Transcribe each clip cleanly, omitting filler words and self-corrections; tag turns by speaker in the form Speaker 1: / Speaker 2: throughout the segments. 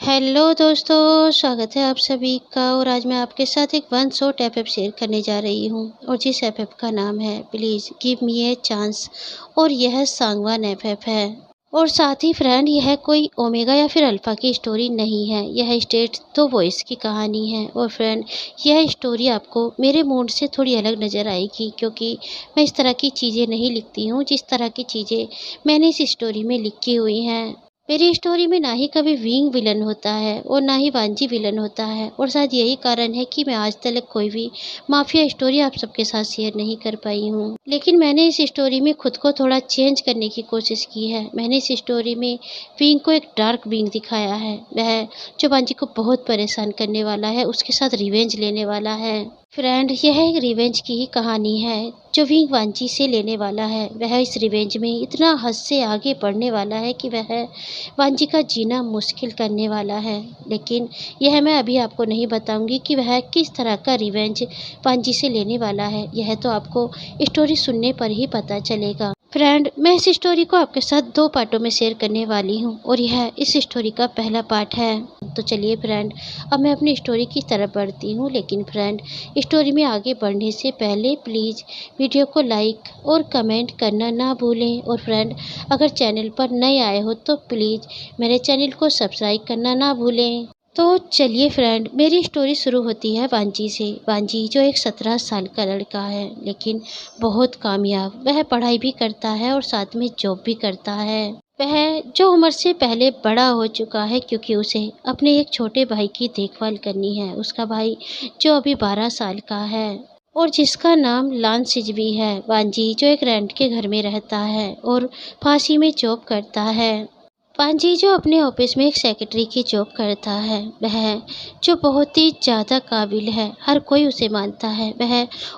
Speaker 1: Hello दोस्तों, स्वागत है आप सभी का। और आज मैं आपके साथ एक वन शॉट एफएफ शेयर करने जा रही हूँ और जिस एफएफ का नाम है please give me a chance. और यह सांगवान एफएफ है। और साथ ही फ्रेंड, यह कोई ओमेगा या फिर अल्फ़ा की स्टोरी नहीं है, यह स्टेट तो वॉइस की कहानी है। और फ्रेंड, यह स्टोरी आपको मेरे मूड से थोड़ी अलग नज़र आएगी, क्योंकि मैं इस तरह की चीज़ें नहीं लिखती हूँ जिस तरह की चीज़ें मैंने इस स्टोरी में लिखी हुई हैं। मेरी स्टोरी में ना ही कभी विंग विलन होता है और ना ही वांजी विलन होता है। और शायद यही कारण है कि मैं आज तक कोई भी माफिया स्टोरी आप सबके साथ शेयर नहीं कर पाई हूँ। लेकिन मैंने इस स्टोरी में खुद को थोड़ा चेंज करने की कोशिश की है। मैंने इस स्टोरी में विंग को एक डार्क विंग दिखाया है, वह जो वांजी को बहुत परेशान करने वाला है, उसके साथ रिवेंज लेने वाला है। फ्रेंड, यह एक रिवेंज की ही कहानी है जो विंग वांची से लेने वाला है। वह इस रिवेंज में इतना हद से आगे बढ़ने वाला है कि वह वांजी का जीना मुश्किल करने वाला है। लेकिन यह मैं अभी आपको नहीं बताऊंगी कि वह किस तरह का रिवेंज वांजी से लेने वाला है। यह तो आपको स्टोरी सुनने पर ही पता चलेगा। फ्रेंड, मैं इस स्टोरी को आपके साथ 2 पार्टों में शेयर करने वाली हूँ और यह इस स्टोरी का पहला पार्ट है। तो चलिए फ्रेंड, अब मैं अपनी स्टोरी की तरफ बढ़ती हूँ। लेकिन फ्रेंड, स्टोरी में आगे बढ़ने से पहले प्लीज़ वीडियो को लाइक और कमेंट करना ना भूलें। और फ्रेंड, अगर चैनल पर नए आए हो तो प्लीज़ मेरे चैनल को सब्सक्राइब करना ना भूलें। तो चलिए फ्रेंड, मेरी स्टोरी शुरू होती है वांजी से। वांजी जो एक 17 साल का लड़का है, लेकिन बहुत कामयाब। वह पढ़ाई भी करता है और साथ में जॉब भी करता है। वह जो उम्र से पहले बड़ा हो चुका है, क्योंकि उसे अपने एक छोटे भाई की देखभाल करनी है। उसका भाई जो अभी 12 साल का है और जिसका नाम लान सिजवी है। वांजी जो एक रेंट के घर में रहता है और फांसी में जॉब करता है। पांजी जो अपने ऑफिस में एक सेक्रेटरी की जॉब करता है, वह जो बहुत ही ज़्यादा काबिल है, हर कोई उसे मानता है। वह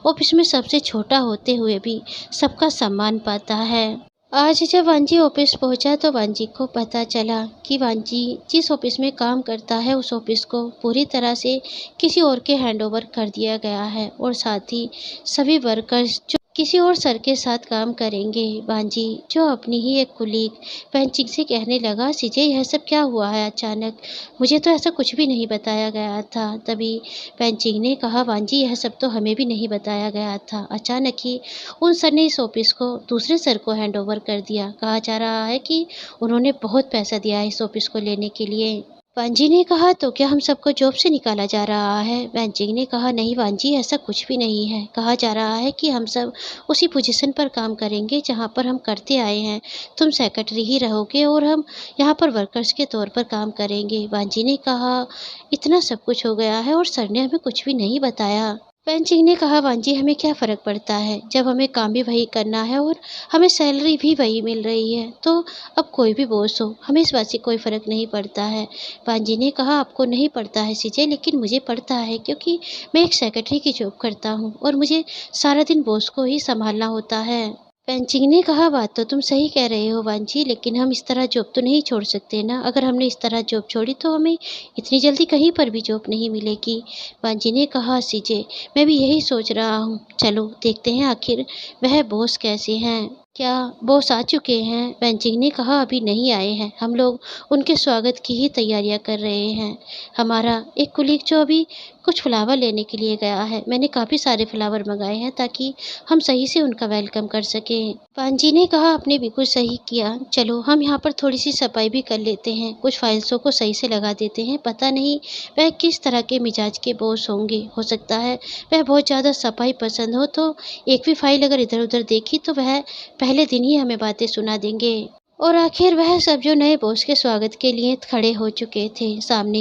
Speaker 1: ऑफिस में सबसे छोटा होते हुए भी सबका सम्मान पाता है। आज जब वांजी ऑफिस पहुंचा तो वांजी को पता चला कि वांजी जिस ऑफिस में काम करता है उस ऑफिस को पूरी तरह से किसी और के हैंडओवर कर दिया गया है। और साथ ही सभी वर्कर्स जो किसी और सर के साथ काम करेंगे। वांजी जो अपनी ही एक कुलीग पेंचिंग से कहने लगा, सीजे यह सब क्या हुआ है अचानक, मुझे तो ऐसा कुछ भी नहीं बताया गया था। तभी पेंचिंग ने कहा, वांजी यह सब तो हमें भी नहीं बताया गया था, अचानक ही उन सर ने इस ऑफिस को दूसरे सर को हैंड ओवर कर दिया। कहा जा रहा है कि उन्होंने बहुत पैसा दिया है इस ऑफिस को लेने के लिए। वांजी ने कहा, तो क्या हम सबको जॉब से निकाला जा रहा है? पेंचिंग ने कहा, नहीं वांजी, ऐसा कुछ भी नहीं है। कहा जा रहा है कि हम सब उसी पोजीशन पर काम करेंगे जहां पर हम करते आए हैं। तुम सेक्रेटरी ही रहोगे और हम यहाँ पर वर्कर्स के तौर पर काम करेंगे। वांजी ने कहा, इतना सब कुछ हो गया है और सर ने हमें कुछ भी नहीं बताया। पेंचिंग ने कहा, वांजी हमें क्या फ़र्क पड़ता है, जब हमें काम भी वही करना है और हमें सैलरी भी वही मिल रही है, तो अब कोई भी बॉस हो हमें इस बात से कोई फ़र्क नहीं पड़ता है। वांजी ने कहा, आपको नहीं पड़ता है सीजे, लेकिन मुझे पड़ता है, क्योंकि मैं एक सेक्रेटरी की जॉब करता हूँ और मुझे सारा दिन बॉस को ही संभालना होता है। पेंचिंग ने कहा, बात तो तुम सही कह रहे हो वांजी, लेकिन हम इस तरह जॉब तो नहीं छोड़ सकते ना। अगर हमने इस तरह जॉब छोड़ी तो हमें इतनी जल्दी कहीं पर भी जॉब नहीं मिलेगी। वांजी ने कहा, सीजे मैं भी यही सोच रहा हूँ, चलो देखते हैं आखिर वह बॉस कैसे हैं। क्या बॉस आ चुके हैं? पेंचिंग ने कहा, अभी नहीं आए हैं, हम लोग उनके स्वागत की ही तैयारियां कर रहे हैं। हमारा एक कुलीग जो अभी कुछ फ्लावर लेने के लिए गया है, मैंने काफ़ी सारे फ्लावर मंगाए हैं ताकि हम सही से उनका वेलकम कर सकें। पांजी ने कहा, आपने बिल्कुल सही किया, चलो हम यहाँ पर थोड़ी सी सफाई भी कर लेते हैं, कुछ फाइल्सों को सही से लगा देते हैं। पता नहीं वह किस तरह के मिजाज के बॉस होंगे, हो सकता है वह बहुत ज़्यादा सफाई पसंद हो, तो एक भी फाइल अगर इधर उधर देखी तो वह पहले दिन ही हमें बातें सुना देंगे। और आखिर वह सब जो नए बॉस के स्वागत के लिए खड़े हो चुके थे। सामने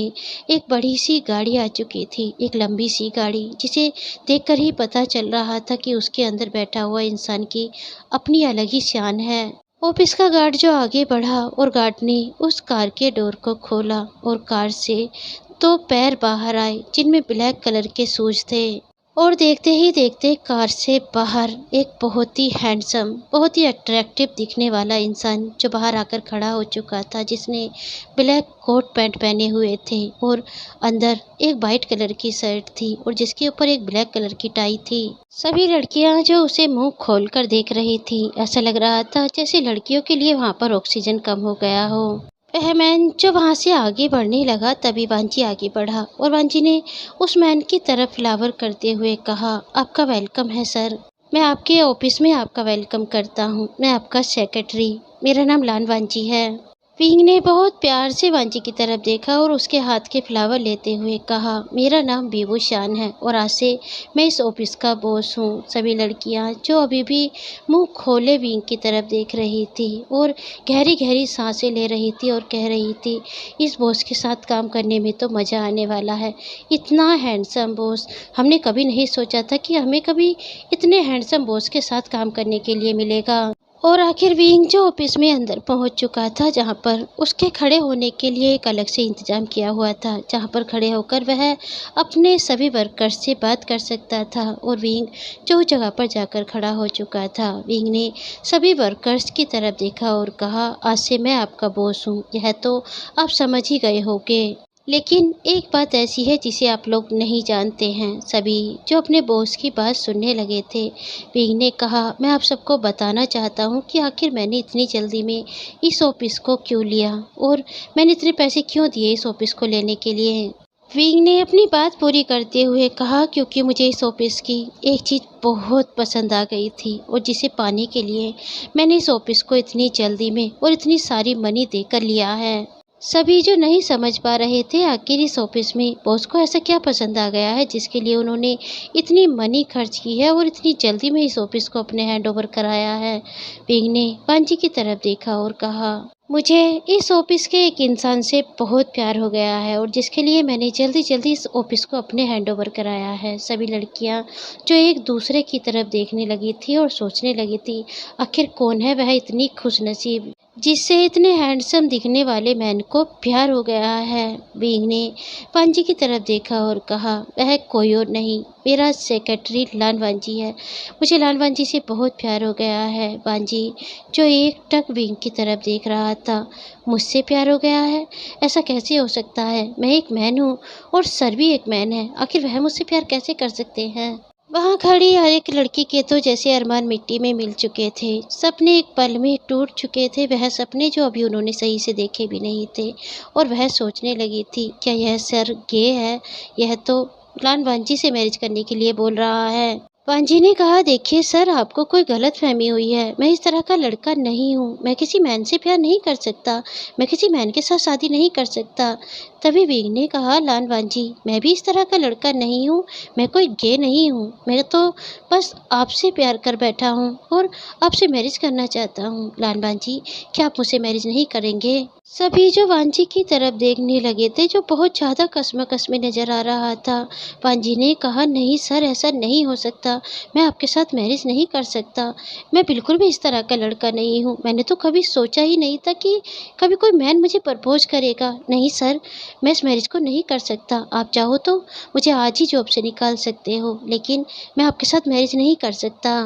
Speaker 1: एक बड़ी सी गाड़ी आ चुकी थी, एक लंबी सी गाड़ी, जिसे देखकर ही पता चल रहा था कि उसके अंदर बैठा हुआ इंसान की अपनी अलग ही शान है। ऑफिस का गार्ड जो आगे बढ़ा और गार्ड ने उस कार के डोर को खोला और कार से 2 पैर बाहर आए जिनमें ब्लैक कलर के शूज थे। और देखते ही देखते कार से बाहर एक बहुत ही हैंडसम, बहुत ही अट्रैक्टिव दिखने वाला इंसान जो बाहर आकर खड़ा हो चुका था, जिसने ब्लैक कोट पैंट पहने हुए थे और अंदर एक वाइट कलर की शर्ट थी और जिसके ऊपर एक ब्लैक कलर की टाई थी। सभी लड़कियां जो उसे मुंह खोलकर देख रही थी, ऐसा लग रहा था जैसे लड़कियों के लिए वहां पर ऑक्सीजन कम हो गया हो। वह मैन जो वहाँ से आगे बढ़ने लगा तभी वांजी आगे बढ़ा और वांजी ने उस मैन की तरफ फ्लावर करते हुए कहा, आपका वेलकम है सर। मैं आपके ऑफिस में आपका वेलकम करता हूँ। मैं आपका सेक्रेटरी, मेरा नाम लान वांजी है। विंग ने बहुत प्यार से वांजी की तरफ देखा और उसके हाथ के फ्लावर लेते हुए कहा, मेरा नाम बीबू शान है और आज से मैं इस ऑफिस का बॉस हूँ। सभी लड़कियाँ जो अभी भी मुंह खोले विंग की तरफ देख रही थी और गहरी गहरी सांसें ले रही थी और कह रही थी, इस बॉस के साथ काम करने में तो मज़ा आने वाला है। इतना हैंडसम बॉस, हमने कभी नहीं सोचा था कि हमें कभी इतने हैंडसम बॉस के साथ काम करने के लिए मिलेगा। और आखिर विंग जो ऑफिस में अंदर पहुंच चुका था, जहां पर उसके खड़े होने के लिए एक अलग से इंतजाम किया हुआ था, जहां पर खड़े होकर वह अपने सभी वर्कर्स से बात कर सकता था। और विंग जो उस जगह पर जाकर खड़ा हो चुका था, विंग ने सभी वर्कर्स की तरफ देखा और कहा, आज से मैं आपका बॉस हूँ। यह तो आप समझ ही गए होंगे, लेकिन एक बात ऐसी है जिसे आप लोग नहीं जानते हैं। सभी जो अपने बॉस की बात सुनने लगे थे, विंग ने कहा, मैं आप सबको बताना चाहता हूँ कि आखिर मैंने इतनी जल्दी में इस ऑफिस को क्यों लिया और मैंने इतने पैसे क्यों दिए इस ऑफिस को लेने के लिए। विंग ने अपनी बात पूरी करते हुए कहा, क्योंकि मुझे इस ऑफिस की एक चीज़ बहुत पसंद आ गई थी और जिसे पाने के लिए मैंने इस ऑफिस को इतनी जल्दी में और इतनी सारी मनी देकर लिया है। सभी जो नहीं समझ पा रहे थे आखिर इस ऑफिस में बॉस को ऐसा क्या पसंद आ गया है जिसके लिए उन्होंने इतनी मनी खर्च की है और इतनी जल्दी में इस ऑफिस को अपने हैंड ओवर कराया है। विंग ने वांजी की तरफ देखा और कहा, मुझे इस ऑफिस के एक इंसान से बहुत प्यार हो गया है और जिसके लिए मैंने जल्दी जल्दी इस ऑफिस को अपने हैंड ओवर कराया है। सभी लड़कियां जो एक दूसरे की तरफ देखने लगी थी और सोचने लगी थी, आखिर कौन है वह इतनी खुशनसीब जिससे इतने हैंडसम दिखने वाले मैन को प्यार हो गया है। विंग ने वांजी की तरफ देखा और कहा, वह कोई और नहीं, मेरा सेक्रेटरी लान वांजी है। मुझे लान वांजी से बहुत प्यार हो गया है। वांजी जो एकटक विंग की तरफ देख रहा था, मुझसे प्यार हो गया है? ऐसा कैसे हो सकता है? मैं एक मैन हूँ और सर भी एक मैन है, आखिर वह मुझसे प्यार कैसे कर सकते हैं। वहाँ खड़ी हर एक लड़की के तो जैसे अरमान मिट्टी में मिल चुके थे, सपने एक पल में टूट चुके थे, वह सपने जो अभी उन्होंने सही से देखे भी नहीं थे। और वह सोचने लगी थी, क्या यह सर गे है? यह तो लान वांजी से मैरिज करने के लिए बोल रहा है। वांजी ने कहा, देखिए सर, आपको कोई गलतफहमी हुई है। मैं इस तरह का लड़का नहीं हूँ। मैं किसी मैन से प्यार नहीं कर सकता। मैं किसी मैन के साथ शादी नहीं कर सकता। तभी विंग ने कहा, लान वांजी, मैं भी इस तरह का लड़का नहीं हूँ। मैं कोई गे नहीं हूँ। मैं तो बस आपसे प्यार कर बैठा हूँ और आपसे मैरिज करना चाहता हूँ। लान वांजी, क्या आप मुझसे मैरिज नहीं करेंगे? सभी जो वांजी की तरफ देखने लगे थे, जो बहुत ज़्यादा कश्मकश में नजर आ रहा था। वांजी ने कहा, नहीं सर, ऐसा नहीं हो सकता। मैं आपके साथ मैरिज नहीं कर सकता। मैं बिल्कुल भी इस तरह का लड़का नहीं हूँ। मैंने तो कभी सोचा ही नहीं था कि कभी कोई मैन मुझे प्रपोज करेगा। नहीं सर, मैं इस मैरिज को नहीं कर सकता। आप चाहो तो मुझे आज ही जॉब से निकाल सकते हो, लेकिन मैं आपके साथ मैरिज नहीं कर सकता।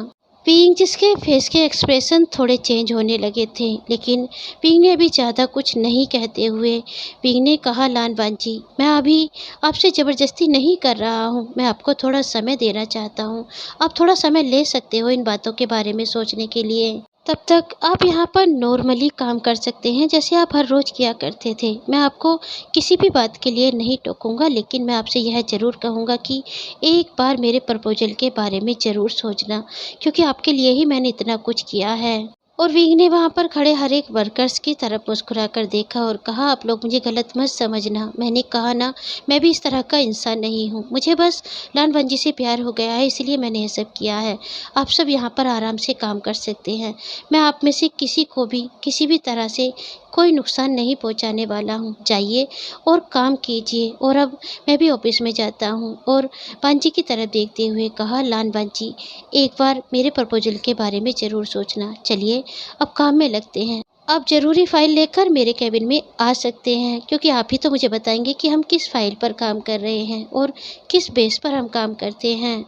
Speaker 1: पिंग जिसके फेस के एक्सप्रेशन थोड़े चेंज होने लगे थे, लेकिन पिंग ने अभी ज़्यादा कुछ नहीं कहते हुए पिंग ने कहा, लान वांजी, मैं अभी आपसे ज़बरदस्ती नहीं कर रहा हूँ। मैं आपको थोड़ा समय देना चाहता हूँ। आप थोड़ा समय ले सकते हो इन बातों के बारे में सोचने के लिए। तब तक आप यहाँ पर नॉर्मली काम कर सकते हैं जैसे आप हर रोज़ किया करते थे। मैं आपको किसी भी बात के लिए नहीं टोकूंगा, लेकिन मैं आपसे यह ज़रूर कहूँगा कि एक बार मेरे प्रपोजल के बारे में ज़रूर सोचना, क्योंकि आपके लिए ही मैंने इतना कुछ किया है। और विंग ने वहाँ पर खड़े हर एक वर्कर्स की तरफ मुस्कुरा कर देखा और कहा, आप लोग मुझे गलत मत समझना। मैंने कहा ना, मैं भी इस तरह का इंसान नहीं हूँ। मुझे बस लान वंजी से प्यार हो गया है, इसलिए मैंने ये सब किया है। आप सब यहाँ पर आराम से काम कर सकते हैं। मैं आप में से किसी को भी किसी भी तरह से कोई नुकसान नहीं पहुँचाने वाला हूँ। जाइए और काम कीजिए। और अब मैं भी ऑफिस में जाता हूँ। और बांजी की तरफ देखते हुए कहा, लान बांजी, एक बार मेरे प्रपोजल के बारे में ज़रूर सोचना। चलिए अब काम में लगते हैं। आप ज़रूरी फ़ाइल लेकर मेरे केबिन में आ सकते हैं, क्योंकि आप ही तो मुझे बताएंगे कि हम किस फाइल पर काम कर रहे हैं और किस बेस पर हम काम करते हैं।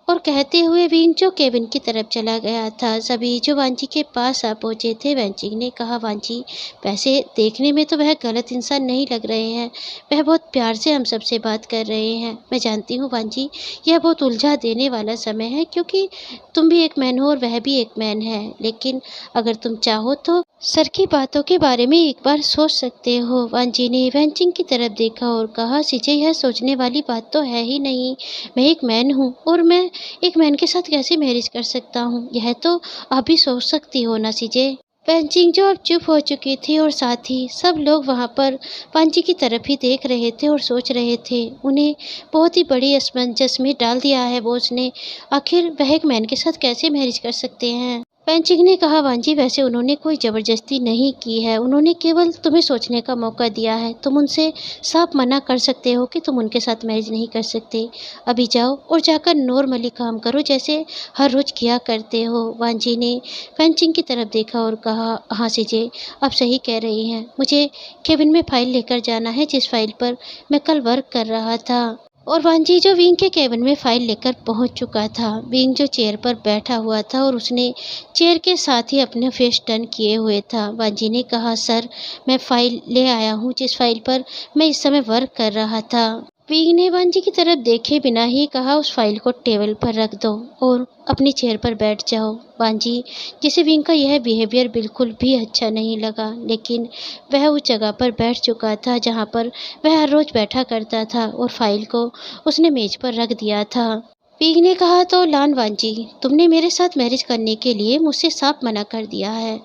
Speaker 1: और कहते हुए विंग जो केबिन की तरफ चला गया था। सभी जो वांजी के पास आ पहुँचे थे। वांजी ने कहा, वांजी, वैसे देखने में तो वह गलत इंसान नहीं लग रहे हैं। वह बहुत प्यार से हम सबसे बात कर रहे हैं। मैं जानती हूँ वांजी, यह बहुत उलझा देने वाला समय है, क्योंकि तुम भी एक मैन हो और वह भी एक मैन है। लेकिन अगर तुम चाहो तो सर की बातों के बारे में एक बार सोच सकते हो। वांजी ने वैनचिंग की तरफ देखा और कहा, सीजे यह सोचने वाली बात तो है ही नहीं। मैं एक मैन हूँ और मैं एक मैन के साथ कैसे मैरिज कर सकता हूँ, यह तो आप भी सोच सकती हो ना सीजे। वैनचिंग जो अब चुप हो चुकी थी और साथ ही सब लोग वहाँ पर वांजी की तरफ ही देख रहे थे और सोच रहे थे। उन्हें बहुत ही बड़ी असमंजस में डाल दिया है बॉस ने। आखिर वह एक मैन के साथ कैसे मैरिज कर सकते हैं। पेंचिंग ने कहा, वांजी वैसे उन्होंने कोई ज़बरदस्ती नहीं की है, उन्होंने केवल तुम्हें सोचने का मौका दिया है। तुम उनसे साफ मना कर सकते हो कि तुम उनके साथ मैरिज नहीं कर सकते। अभी जाओ और जाकर नॉर्मली काम करो जैसे हर रोज़ किया करते हो। वांजी ने पेंचिंग की तरफ देखा और कहा, हाँ सीजे आप सही कह रही हैं, मुझे केबिन में फ़ाइल लेकर जाना है जिस फाइल पर मैं कल वर्क कर रहा था। और वांजी जो विंग के केबिन में फाइल लेकर पहुंच चुका था। विंग जो चेयर पर बैठा हुआ था और उसने चेयर के साथ ही अपने फेस टर्न किए हुए था। वांजी ने कहा, सर मैं फाइल ले आया हूं जिस फाइल पर मैं इस समय वर्क कर रहा था। विंग ने वांजी की तरफ देखे बिना ही कहा, उस फाइल को टेबल पर रख दो और अपनी चेयर पर बैठ जाओ। वांजी जिसे विंग का यह बिहेवियर बिल्कुल भी अच्छा नहीं लगा, लेकिन वह उस जगह पर बैठ चुका था जहाँ पर वह हर रोज़ बैठा करता था और फाइल को उसने मेज पर रख दिया था। पीग ने कहा, तो लान वांजी तुमने मेरे साथ मैरिज करने के लिए मुझसे साफ मना कर दिया है।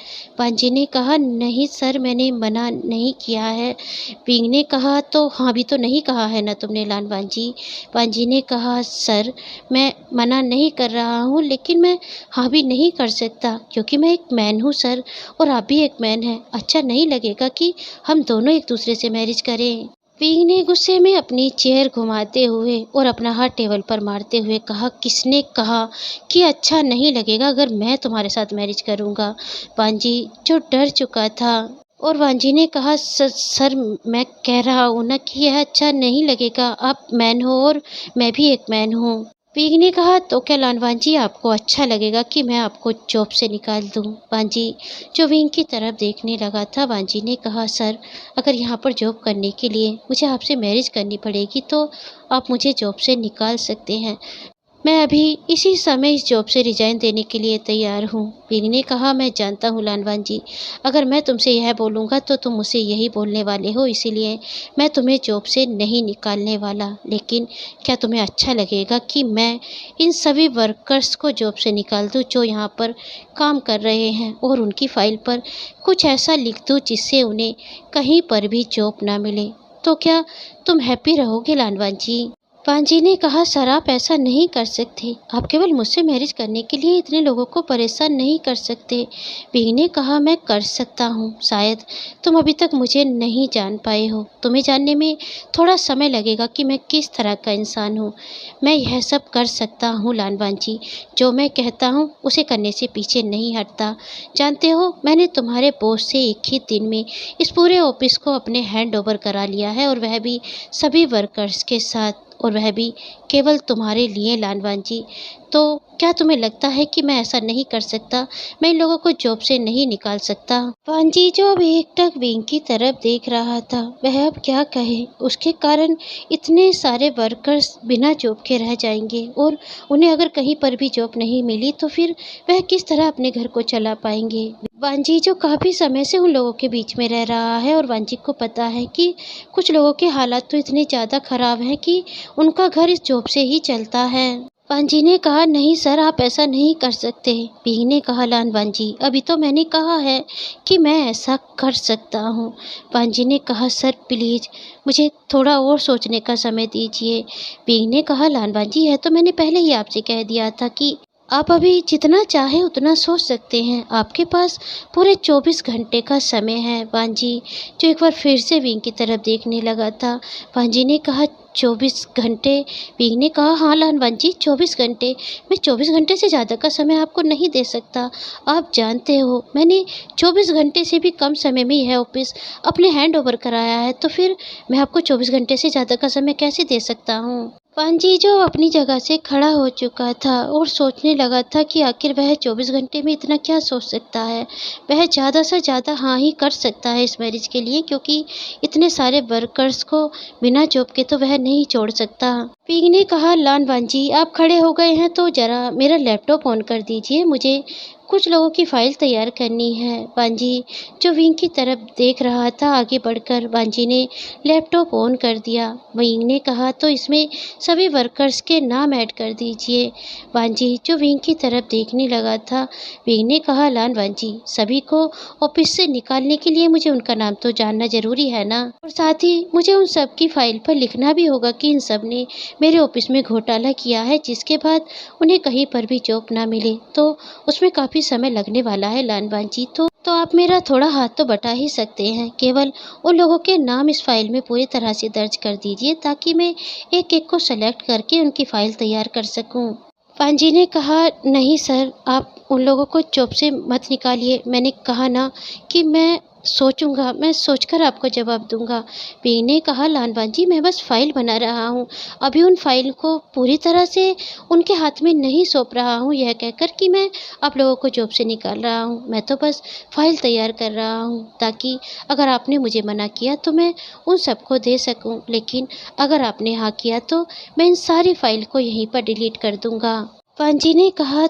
Speaker 1: वांजी ने कहा, नहीं सर मैंने मना नहीं किया है। पीग ने कहा, तो हाँ भी तो नहीं कहा है ना तुमने लान वांजी। वांजी ने कहा, सर मैं मना नहीं कर रहा हूँ लेकिन मैं हाँ भी नहीं कर सकता क्योंकि मैं एक मैन हूँ सर और आप भी एक मैन हैं। अच्छा नहीं लगेगा कि हम दोनों एक दूसरे से मैरिज करें। विंग ने गुस्से में अपनी चेयर घुमाते हुए और अपना हाथ टेबल पर मारते हुए कहा, किसने कहा कि अच्छा नहीं लगेगा अगर मैं तुम्हारे साथ मैरिज करूंगा। वांजी जो डर चुका था और वांजी ने कहा, सर मैं कह रहा हूँ ना कि यह अच्छा नहीं लगेगा, आप मैन हो और मैं भी एक मैन हूँ। पीग ने कहा, तो क्या लानवांजी आपको अच्छा लगेगा कि मैं आपको जॉब से निकाल दूं। वांजी जो विंग की तरफ देखने लगा था। वांजी ने कहा, सर अगर यहाँ पर जॉब करने के लिए मुझे आपसे मैरिज करनी पड़ेगी तो आप मुझे जॉब से निकाल सकते हैं। मैं अभी इसी समय इस जॉब से रिजाइन देने के लिए तैयार हूँ। विंग ने कहा, मैं जानता हूँ लानवान जी, अगर मैं तुमसे यह बोलूँगा तो तुम मुझसे यही बोलने वाले हो, इसीलिए मैं तुम्हें जॉब से नहीं निकालने वाला। लेकिन क्या तुम्हें अच्छा लगेगा कि मैं इन सभी वर्कर्स को जॉब से निकाल दूँ जो यहाँ पर काम कर रहे हैं और उनकी फ़ाइल पर कुछ ऐसा लिख दूँ जिससे उन्हें कहीं पर भी जॉब ना मिले? तो क्या तुम हैप्पी रहोगे लानवान जी? पांजी ने कहा, सर आप ऐसा नहीं कर सकते, आप केवल मुझसे मैरिज करने के लिए इतने लोगों को परेशान नहीं कर सकते। पी ने कहा, मैं कर सकता हूँ, शायद तुम अभी तक मुझे नहीं जान पाए हो, तुम्हें जानने में थोड़ा समय लगेगा कि मैं किस तरह का इंसान हूँ। मैं यह सब कर सकता हूँ लानवान जी, जो मैं कहता हूँ उसे करने से पीछे नहीं हटता। जानते हो मैंने तुम्हारे बॉस से एक ही दिन में इस पूरे ऑफिस को अपने हैंड ओवर करा लिया है और वह भी सभी वर्कर्स के साथ, और वह भी केवल तुम्हारे लिए लानवान जी। तो क्या तुम्हें लगता है कि मैं ऐसा नहीं कर सकता? मैं इन लोगों को जॉब से नहीं निकाल सकता? वांजी जो अब एकटक विंग की तरफ देख रहा था, वह अब क्या कहे। उसके कारण इतने सारे वर्कर्स बिना जॉब के रह जाएंगे और उन्हें अगर कहीं पर भी जॉब नहीं मिली तो फिर वह किस तरह अपने घर को चला पाएंगे। वांजी जो काफ़ी समय से उन लोगों के बीच में रह रहा है और वांजी को पता है कि कुछ लोगों के हालात तो इतने ज़्यादा ख़राब हैं कि उनका घर इस जॉब से ही चलता है। वांजी ने कहा, नहीं सर आप ऐसा नहीं कर सकते। पीग ने कहा, लान वांजी अभी तो मैंने कहा है कि मैं ऐसा कर सकता हूँ। वांजी ने कहा, सर प्लीज़ मुझे थोड़ा और सोचने का समय दीजिए। पीग ने कहा, लान वांजी यह तो मैंने पहले ही आपसे कह दिया था कि आप अभी जितना चाहें उतना सोच सकते हैं, आपके पास पूरे 24 घंटे का समय है। वांजी जो एक बार फिर से विंग की तरफ देखने लगा था। वांजी ने कहा, 24 घंटे? विंग ने कहा, हाँ लान वांजी 24 घंटे। मैं 24 घंटे से ज़्यादा का समय आपको नहीं दे सकता। आप जानते हो मैंने 24 घंटे से भी कम समय में यह ऑफिस अपने हैंड ओवर कराया है, तो फिर मैं आपको 24 घंटे से ज़्यादा का समय कैसे दे सकता हूँ। पांजी जो अपनी जगह से खड़ा हो चुका था और सोचने लगा था कि आखिर वह 24 घंटे में इतना क्या सोच सकता है। वह ज़्यादा से ज़्यादा हाँ ही कर सकता है इस मैरिज के लिए, क्योंकि इतने सारे वर्कर्स को बिना जॉब के तो वह नहीं छोड़ सकता। पीग ने कहा, लान वांजी आप खड़े हो गए हैं तो ज़रा मेरा लैपटॉप ऑन कर दीजिए, मुझे कुछ लोगों की फ़ाइल तैयार करनी है। बांजी जो विंग की तरफ देख रहा था आगे बढ़कर बांजी ने लैपटॉप ऑन कर दिया। विंग ने कहा तो इसमें सभी वर्कर्स के नाम ऐड कर दीजिए। बांजी जो विंग की तरफ देखने लगा था, विंग ने कहा लान बांजी सभी को ऑफिस से निकालने के लिए मुझे उनका नाम तो जानना ज़रूरी है ना, और साथ ही मुझे उन सब की फ़ाइल पर लिखना भी होगा कि इन सब ने मेरे ऑफिस में घोटाला किया है, जिसके बाद उन्हें कहीं पर भी जॉब ना मिले तो उसमें काफ़ी समय लगने वाला है लान बांजी। तो आप मेरा थोड़ा हाथ तो बटा ही सकते हैं। केवल उन लोगों के नाम इस फाइल में पूरी तरह से दर्ज कर दीजिए ताकि मैं एक एक को सेलेक्ट करके उनकी फ़ाइल तैयार कर सकूं। पांजी ने कहा नहीं सर, आप उन लोगों को जॉब से मत निकालिए। मैंने कहा ना कि मैं सोचूंगा, मैं सोचकर आपको जवाब दूंगा। पी ने कहा लान बांजी मैं बस फाइल बना रहा हूँ, अभी उन फाइल को पूरी तरह से उनके हाथ में नहीं सौंप रहा हूँ यह कहकर कि मैं आप लोगों को जॉब से निकाल रहा हूँ। मैं तो बस फाइल तैयार कर रहा हूँ ताकि अगर आपने मुझे मना किया तो मैं उन सबको दे सकूँ, लेकिन अगर आपने हाँ किया तो मैं इन सारी फाइल को यहीं पर डिलीट कर दूंगा। पांजी ने कहा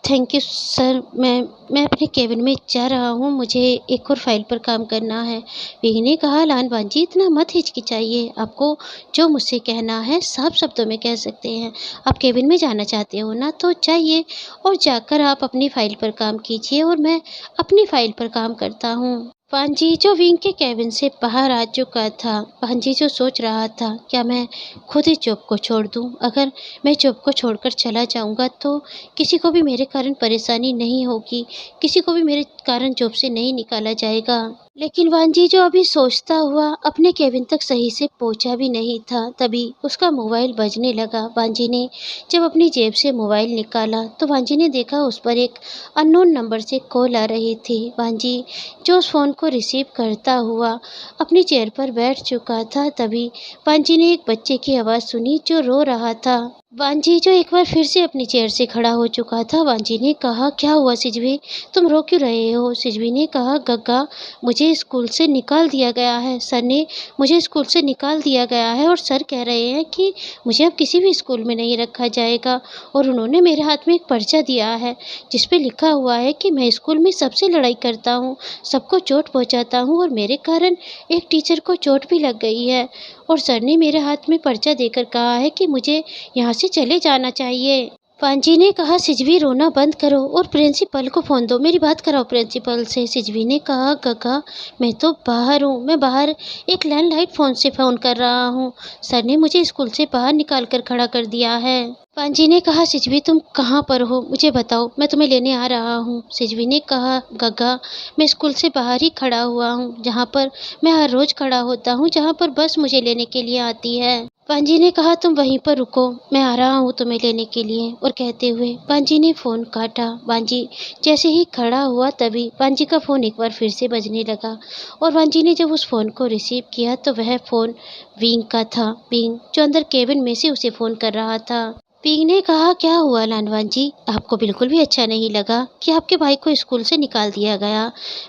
Speaker 1: थैंक यू सर, मैं अपने केबिन में जा रहा हूँ, मुझे एक और फाइल पर काम करना है। विंग ने कहा लान बांजी इतना मत हिचकिचाइए, आपको जो मुझसे कहना है साफ शब्दों में कह सकते हैं। आप केबिन में जाना चाहते हो ना, तो जाइए और जाकर आप अपनी फाइल पर काम कीजिए और मैं अपनी फाइल पर काम करता हूँ। पांजी जो विंग के केबिन से बाहर आ चुका था, पांजी जो सोच रहा था क्या मैं खुद इस जॉब को छोड़ दूं? अगर मैं जॉब को छोड़कर चला जाऊंगा तो किसी को भी मेरे कारण परेशानी नहीं होगी, किसी को भी मेरे कारण जॉब से नहीं निकाला जाएगा। लेकिन वांजी जो अभी सोचता हुआ अपने केबिन तक सही से पहुंचा भी नहीं था, तभी उसका मोबाइल बजने लगा। वांजी ने जब अपनी जेब से मोबाइल निकाला तो वांजी ने देखा उस पर एक अननोन नंबर से कॉल आ रही थी। वांजी जो उस फ़ोन को रिसीव करता हुआ अपनी चेयर पर बैठ चुका था, तभी वांजी ने एक बच्चे की आवाज़ सुनी जो रो रहा था। वांजी जो एक बार फिर से अपनी चेयर से खड़ा हो चुका था। वांजी ने कहा क्या हुआ सिजवी, तुम रो क्यों रहे हो? सिजवी ने कहा गग्गा मुझे स्कूल से निकाल दिया गया है, सर ने मुझे स्कूल से निकाल दिया गया है और सर कह रहे हैं कि मुझे अब किसी भी स्कूल में नहीं रखा जाएगा, और उन्होंने मेरे हाथ में एक पर्चा दिया है जिस पे लिखा हुआ है कि मैं स्कूल में सबसे लड़ाई करता हूँ, सबको चोट पहुँचाता हूँ और मेरे कारण एक टीचर को चोट भी लग गई है, और सर ने मेरे हाथ में पर्चा देकर कहा है कि मुझे यहाँ से चले जाना चाहिए। पांजी ने कहा सिजवी रोना बंद करो और प्रिंसिपल को फ़ोन दो, मेरी बात कराओ प्रिंसिपल से। सिजवी ने कहा गगा मैं तो बाहर हूँ, मैं बाहर एक लैंडलाइन फ़ोन से फ़ोन कर रहा हूँ, सर ने मुझे स्कूल से बाहर निकाल कर खड़ा कर दिया है। पांजी ने कहा सिजवी तुम कहाँ पर हो, मुझे बताओ, मैं तुम्हें लेने आ रहा हूँ। सिजवी ने कहा गगा मैं स्कूल से बाहर ही खड़ा हुआ हूँ, जहाँ पर मैं हर रोज़ खड़ा होता हूँ, जहाँ पर बस मुझे लेने के लिए आती है। पांजी ने कहा तुम वहीं पर रुको, मैं आ रहा हूँ तुम्हें लेने के लिए, और कहते हुए पांजी ने फ़ोन काटा। पांजी जैसे ही खड़ा हुआ तभी पांजी का फ़ोन एक बार फिर से बजने लगा, और पांजी ने जब उस फ़ोन को रिसीव किया तो वह फ़ोन विंग का था। विंग जो अंदर केबिन में से उसे फ़ोन कर रहा था। पिंग ने कहा क्या हुआ लानवान जी, आपको बिल्कुल भी अच्छा नहीं लगा कि आपके भाई को स्कूल से निकाल दिया गया?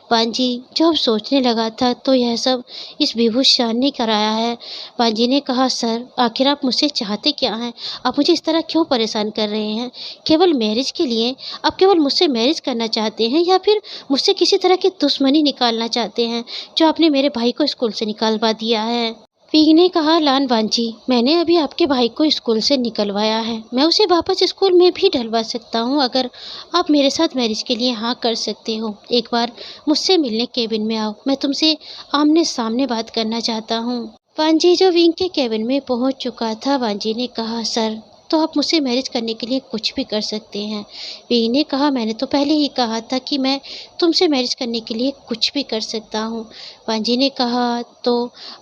Speaker 1: पांजी जो अब सोचने लगा था तो यह सब इस विभूष शाह ने कराया है। पांजी ने कहा सर आखिर आप मुझसे चाहते क्या हैं? आप मुझे इस तरह क्यों परेशान कर रहे हैं? केवल मैरिज के लिए आप केवल मुझसे मैरिज करना चाहते हैं, या फिर मुझसे किसी तरह की दुश्मनी निकालना चाहते हैं जो आपने मेरे भाई को स्कूल से निकालवा दिया है? पिंग ने कहा लान वांजी मैंने अभी आपके भाई को स्कूल से निकलवाया है, मैं उसे वापस स्कूल में भी डलवा सकता हूँ अगर आप मेरे साथ मैरिज के लिए हाँ कर सकते हो। एक बार मुझसे मिलने केबिन में आओ, मैं तुमसे आमने सामने बात करना चाहता हूँ। वांजी जो विंग के केबिन में पहुँच चुका था, वांजी ने कहा सर तो आप मुझसे मैरिज करने के लिए कुछ भी कर सकते हैं। विंग ने कहा मैंने तो पहले ही कहा था कि मैं तुमसे मैरिज करने के लिए कुछ भी कर सकता हूँ। वांजी ने कहा तो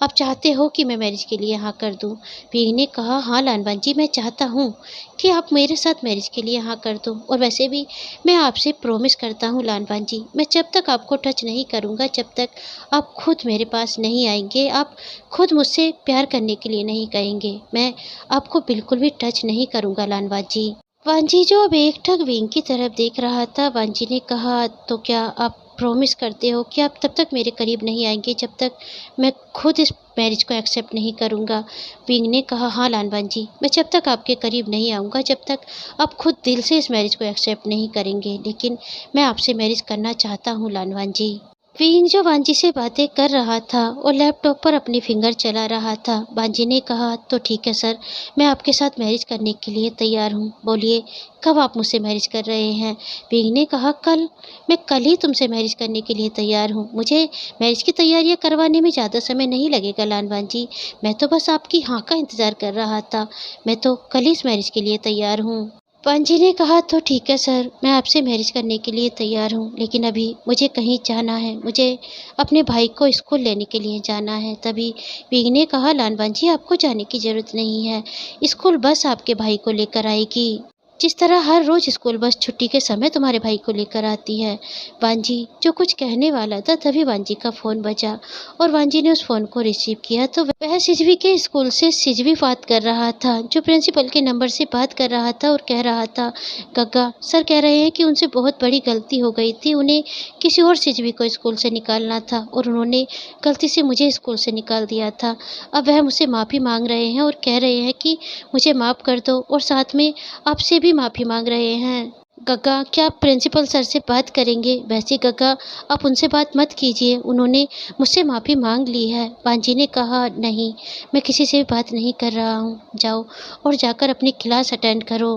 Speaker 1: आप चाहते हो कि मैं मैरिज के लिए हाँ कर दूँ? विंग ने कहा हाँ लानवान जी मैं चाहता हूँ कि आप मेरे साथ मैरिज के लिए हाँ कर दो, और वैसे भी मैं आपसे प्रॉमिस करता हूँ लानवान जी, मैं जब तक आपको टच नहीं करूँगा जब तक आप खुद मेरे पास नहीं आएंगे, आप खुद मुझसे प्यार करने के लिए नहीं कहेंगे, मैं आपको बिल्कुल भी टच नहीं करूँगा लानवान जी। वांजी जो अब एकटक विंग की तरफ देख रहा था, वांजी ने कहा तो क्या आप प्रॉमिस करते हो कि आप तब तक मेरे करीब नहीं आएंगे जब तक मैं खुद इस मैरिज को एक्सेप्ट नहीं करूँगा। विंग ने कहा, हाँ लानवान जी, मैं जब तक आपके करीब नहीं आऊँगा, जब तक आप खुद दिल से इस मैरिज को एक्सेप्ट नहीं करेंगे, लेकिन मैं आपसे मैरिज करना चाहता हूँ लानवान जी। विंग जो वांजी से बातें कर रहा था और लैपटॉप पर अपनी फिंगर चला रहा था। वांजी ने कहा, तो ठीक है सर, मैं आपके साथ मैरिज करने के लिए तैयार हूँ। बोलिए, कब आप मुझसे मैरिज कर रहे हैं? विंग ने कहा, कल। मैं कल ही तुमसे मैरिज करने के लिए तैयार हूँ। मुझे मैरिज की तैयारियाँ करवाने में ज़्यादा समय नहीं लगेगा लानवान जी। मैं तो बस आपकी हाँ का इंतज़ार कर रहा था। मैं तो कल ही इस मैरिज के लिए तैयार हूँ। पांजी ने कहा, तो ठीक है सर, मैं आपसे मैरिज करने के लिए तैयार हूँ, लेकिन अभी मुझे कहीं जाना है। मुझे अपने भाई को स्कूल लेने के लिए जाना है। तभी विंग ने कहा, लानवान जी, आपको जाने की ज़रूरत नहीं है। स्कूल बस आपके भाई को लेकर आएगी, जिस तरह हर रोज़ स्कूल बस छुट्टी के समय तुम्हारे भाई को लेकर आती है। वांजी जो कुछ कहने वाला था, तभी वांजी का फ़ोन बजा और वांजी ने उस फ़ोन को रिसीव किया तो वह सिजवी के स्कूल से सिजवी बात कर रहा था, जो प्रिंसिपल के नंबर से बात कर रहा था और कह रहा था, गग्गा सर कह रहे हैं कि उनसे बहुत बड़ी गलती हो गई थी। उन्हें किसी और सिजवी को स्कूल से निकालना था और उन्होंने गलती से मुझे स्कूल से निकाल दिया था। अब वह मुझसे माफ़ी मांग रहे हैं और कह रहे हैं कि मुझे माफ़ कर दो और साथ में आपसे भी माफ़ी मांग रहे हैं। गग्गा, क्या आप प्रिंसिपल सर से बात करेंगे? वैसे गग्गा, आप उनसे बात मत कीजिए, उन्होंने मुझसे माफ़ी मांग ली है। पांजी ने कहा, नहीं, मैं किसी से भी बात नहीं कर रहा हूँ। जाओ और जाकर अपनी क्लास अटेंड करो।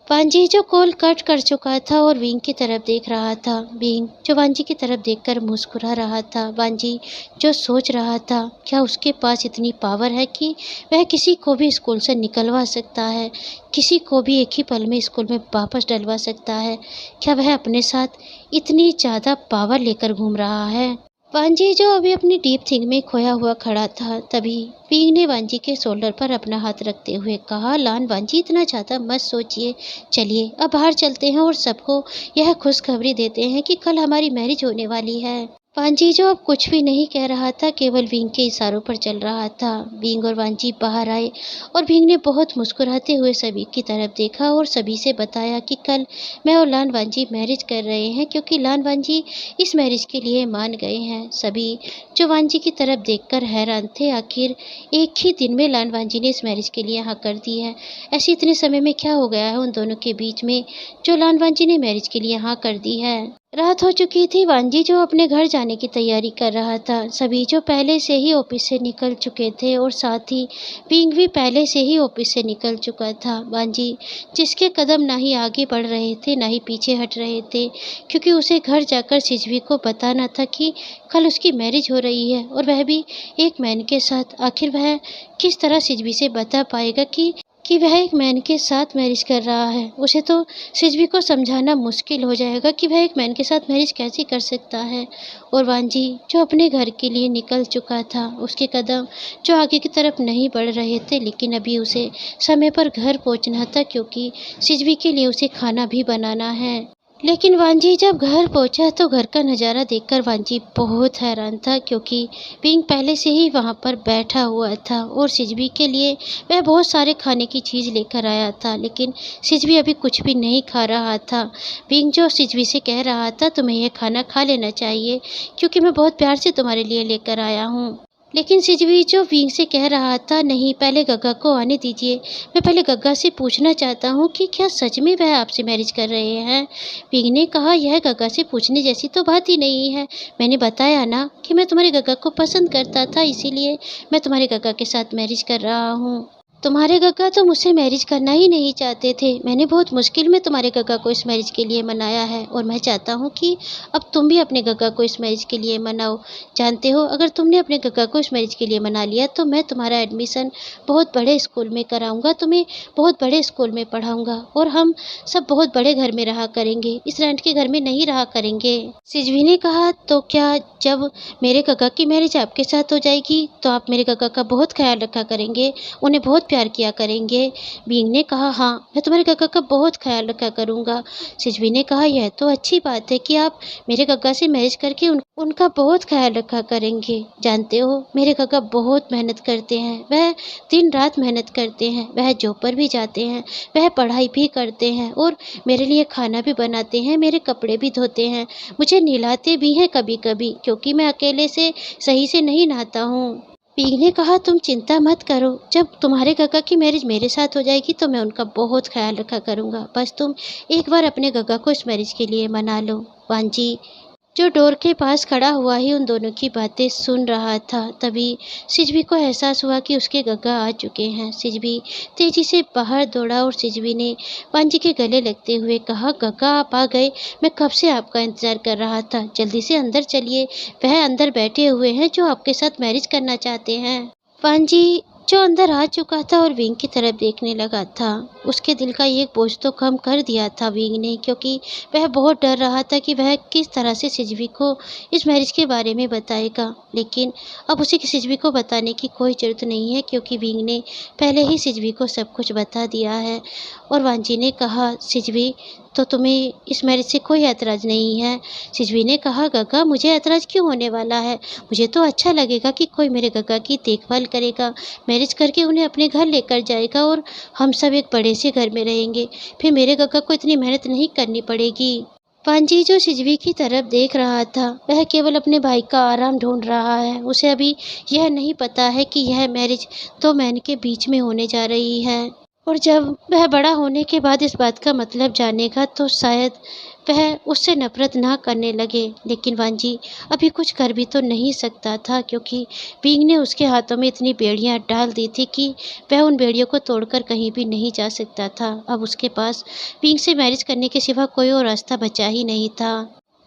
Speaker 1: वांजी जो कॉल कट कर चुका था और विंग की तरफ देख रहा था। विंग जो वांजी की तरफ देखकर मुस्कुरा रहा था। वांजी जो सोच रहा था, क्या उसके पास इतनी पावर है कि वह किसी को भी स्कूल से निकलवा सकता है, किसी को भी एक ही पल में स्कूल में वापस डलवा सकता है? क्या वह अपने साथ इतनी ज़्यादा पावर लेकर घूम रहा है? वांजी जो अभी अपनी डीप थिंक में खोया हुआ खड़ा था, तभी विंग ने वांजी के शोल्डर पर अपना हाथ रखते हुए कहा, लान वांजी, इतना ज़्यादा मत सोचिए, चलिए अब बाहर चलते हैं और सबको यह खुशखबरी देते हैं कि कल हमारी मैरिज होने वाली है। वांजी जो अब कुछ भी नहीं कह रहा था, केवल विंग के इशारों पर चल रहा था। विंग और वांजी बाहर आए और विंग ने बहुत मुस्कुराते हुए सभी की तरफ देखा और सभी से बताया कि कल मैं और लान वांजी मैरिज कर रहे हैं, क्योंकि लान वांजी इस मैरिज के लिए मान गए हैं। सभी जो वांजी की तरफ देखकर हैरान थे, आखिर एक ही दिन में लान वांजी ने इस मैरिज के लिए हाँ कर दी है। ऐसे इतने समय में क्या हो गया है उन दोनों के बीच में, जो लान वांजी ने मैरिज के लिए हाँ कर दी है। रात हो चुकी थी। वांजी जो अपने घर जाने की तैयारी कर रहा था। सभी जो पहले से ही ऑफिस से निकल चुके थे और साथ ही विंग भी पहले से ही ऑफिस से निकल चुका था। वांजी जिसके कदम ना ही आगे बढ़ रहे थे ना ही पीछे हट रहे थे, क्योंकि उसे घर जाकर सिजवी को बताना था कि कल उसकी मैरिज हो रही है और वह भी एक मैन के साथ। आखिर वह किस तरह सिजवी से बता पाएगा कि वह एक मैन के साथ मैरिज कर रहा है? उसे तो सिजवी को समझाना मुश्किल हो जाएगा कि वह एक मैन के साथ मैरिज कैसे कर सकता है। और वांजी जो अपने घर के लिए निकल चुका था, उसके कदम जो आगे की तरफ नहीं बढ़ रहे थे, लेकिन अभी उसे समय पर घर पहुंचना था, क्योंकि सिजवी के लिए उसे खाना भी बनाना है। लेकिन वांजी जब घर पहुंचा तो घर का नज़ारा देखकर वांजी बहुत हैरान था, क्योंकि विंग पहले से ही वहां पर बैठा हुआ था और सिजवी के लिए वह बहुत सारे खाने की चीज़ लेकर आया था, लेकिन सिजवी अभी कुछ भी नहीं खा रहा था। विंग जो सिजवी से कह रहा था, तुम्हें यह खाना खा लेना चाहिए, क्योंकि मैं बहुत प्यार से तुम्हारे लिए लेकर आया हूँ। लेकिन सिजवी जो विंग से कह रहा था, नहीं, पहले गग्गा को आने दीजिए, मैं पहले गग्गा से पूछना चाहता हूँ कि क्या सच में वह आपसे मैरिज कर रहे हैं। विंग ने कहा, यह गग्गा से पूछने जैसी तो बात ही नहीं है। मैंने बताया ना कि मैं तुम्हारे गग्गा को पसंद करता था, इसीलिए मैं तुम्हारे गग्गा के साथ मैरिज कर रहा हूँ। तुम्हारे गग्गा तो मुझसे मैरिज करना ही नहीं चाहते थे। मैंने बहुत मुश्किल में तुम्हारे गग्गा को इस मैरिज के लिए मनाया है और मैं चाहता हूँ कि अब तुम भी अपने गग्गा को इस मैरिज के लिए मनाओ। जानते हो, अगर तुमने अपने गग्गा को इस मैरिज के लिए मना लिया तो मैं तुम्हारा एडमिशन बहुत बड़े स्कूल में कराऊंगा, तुम्हें बहुत बड़े स्कूल में पढ़ाऊंगा और हम सब बहुत बड़े घर में रहा करेंगे, इस रेंट के घर में नहीं रहा करेंगे। सिजवी ने कहा, तो क्या जब मेरे गग्गा की मैरिज आपके साथ हो जाएगी तो आप मेरे गग्गा का बहुत ख्याल रखा करेंगे, उन्हें बहुत प्यार किया करेंगे? बींग ने कहा, हाँ, मैं तुम्हारे गग्गा का बहुत ख्याल रखा करूँगा। सिजवी ने कहा, यह तो अच्छी बात है कि आप मेरे गग्गा से मैरिज करके उनका बहुत ख्याल रखा करेंगे। जानते हो, मेरे गग्गा बहुत मेहनत करते हैं, वह दिन रात मेहनत करते हैं, वह जॉब पर भी जाते हैं, वह पढ़ाई भी करते हैं और मेरे लिए खाना भी बनाते हैं, मेरे कपड़े भी धोते हैं, मुझे नहलाते भी हैं कभी कभी, क्योंकि मैं अकेले से सही से नहीं नहाता हूँ। पीग ने कहा, तुम चिंता मत करो, जब तुम्हारे गग्गा की मैरिज मेरे साथ हो जाएगी तो मैं उनका बहुत ख्याल रखा करूँगा। बस तुम एक बार अपने गग्गा को इस मैरिज के लिए मना लो। वांजी जो डोर के पास खड़ा हुआ ही उन दोनों की बातें सुन रहा था, तभी सिजवी को एहसास हुआ कि उसके गग्गा आ चुके हैं। सिजवी तेजी से बाहर दौड़ा और सिजवी ने वांजी के गले लगते हुए कहा, गग्गा आप आ गए, मैं कब से आपका इंतजार कर रहा था, जल्दी से अंदर चलिए, वह अंदर बैठे हुए हैं जो आपके साथ मैरिज करना चाहते हैं। वांजी जो अंदर आ चुका था और विंग की तरफ देखने लगा था, उसके दिल का एक बोझ तो कम कर दिया था विंग ने, क्योंकि वह बहुत डर रहा था कि वह किस तरह से सिजवी को इस मैरिज के बारे में बताएगा। लेकिन अब उसे सिजवी को बताने की कोई ज़रूरत नहीं है, क्योंकि विंग ने पहले ही सिजवी को सब कुछ बता दिया है। और वांजी ने कहा, सिजवी तो तुम्हें इस मैरिज से कोई ऐतराज़ नहीं है? सिजवी ने कहा, गग्गा मुझे ऐतराज़ क्यों होने वाला है, मुझे तो अच्छा लगेगा कि कोई मेरे गग्गा की देखभाल करेगा, मैरिज करके उन्हें अपने घर लेकर जाएगा और हम सब एक बड़े से घर में रहेंगे, फिर मेरे गग्गा को इतनी मेहनत नहीं करनी पड़ेगी। पांजी जो सिजवी की तरफ देख रहा था, वह केवल अपने भाई का आराम ढूंढ रहा है। उसे अभी यह नहीं पता है कि यह मैरिज 2 मैन के बीच में होने जा रही है, और जब वह बड़ा होने के बाद इस बात का मतलब जानेगा तो शायद वह उससे नफरत ना करने लगे। लेकिन वांजी अभी कुछ कर भी तो नहीं सकता था, क्योंकि बींग ने उसके हाथों में इतनी बेड़ियां डाल दी थी कि वह उन बेड़ियों को तोड़कर कहीं भी नहीं जा सकता था। अब उसके पास बींग से मैरिज करने के सिवा कोई और रास्ता बचा ही नहीं था।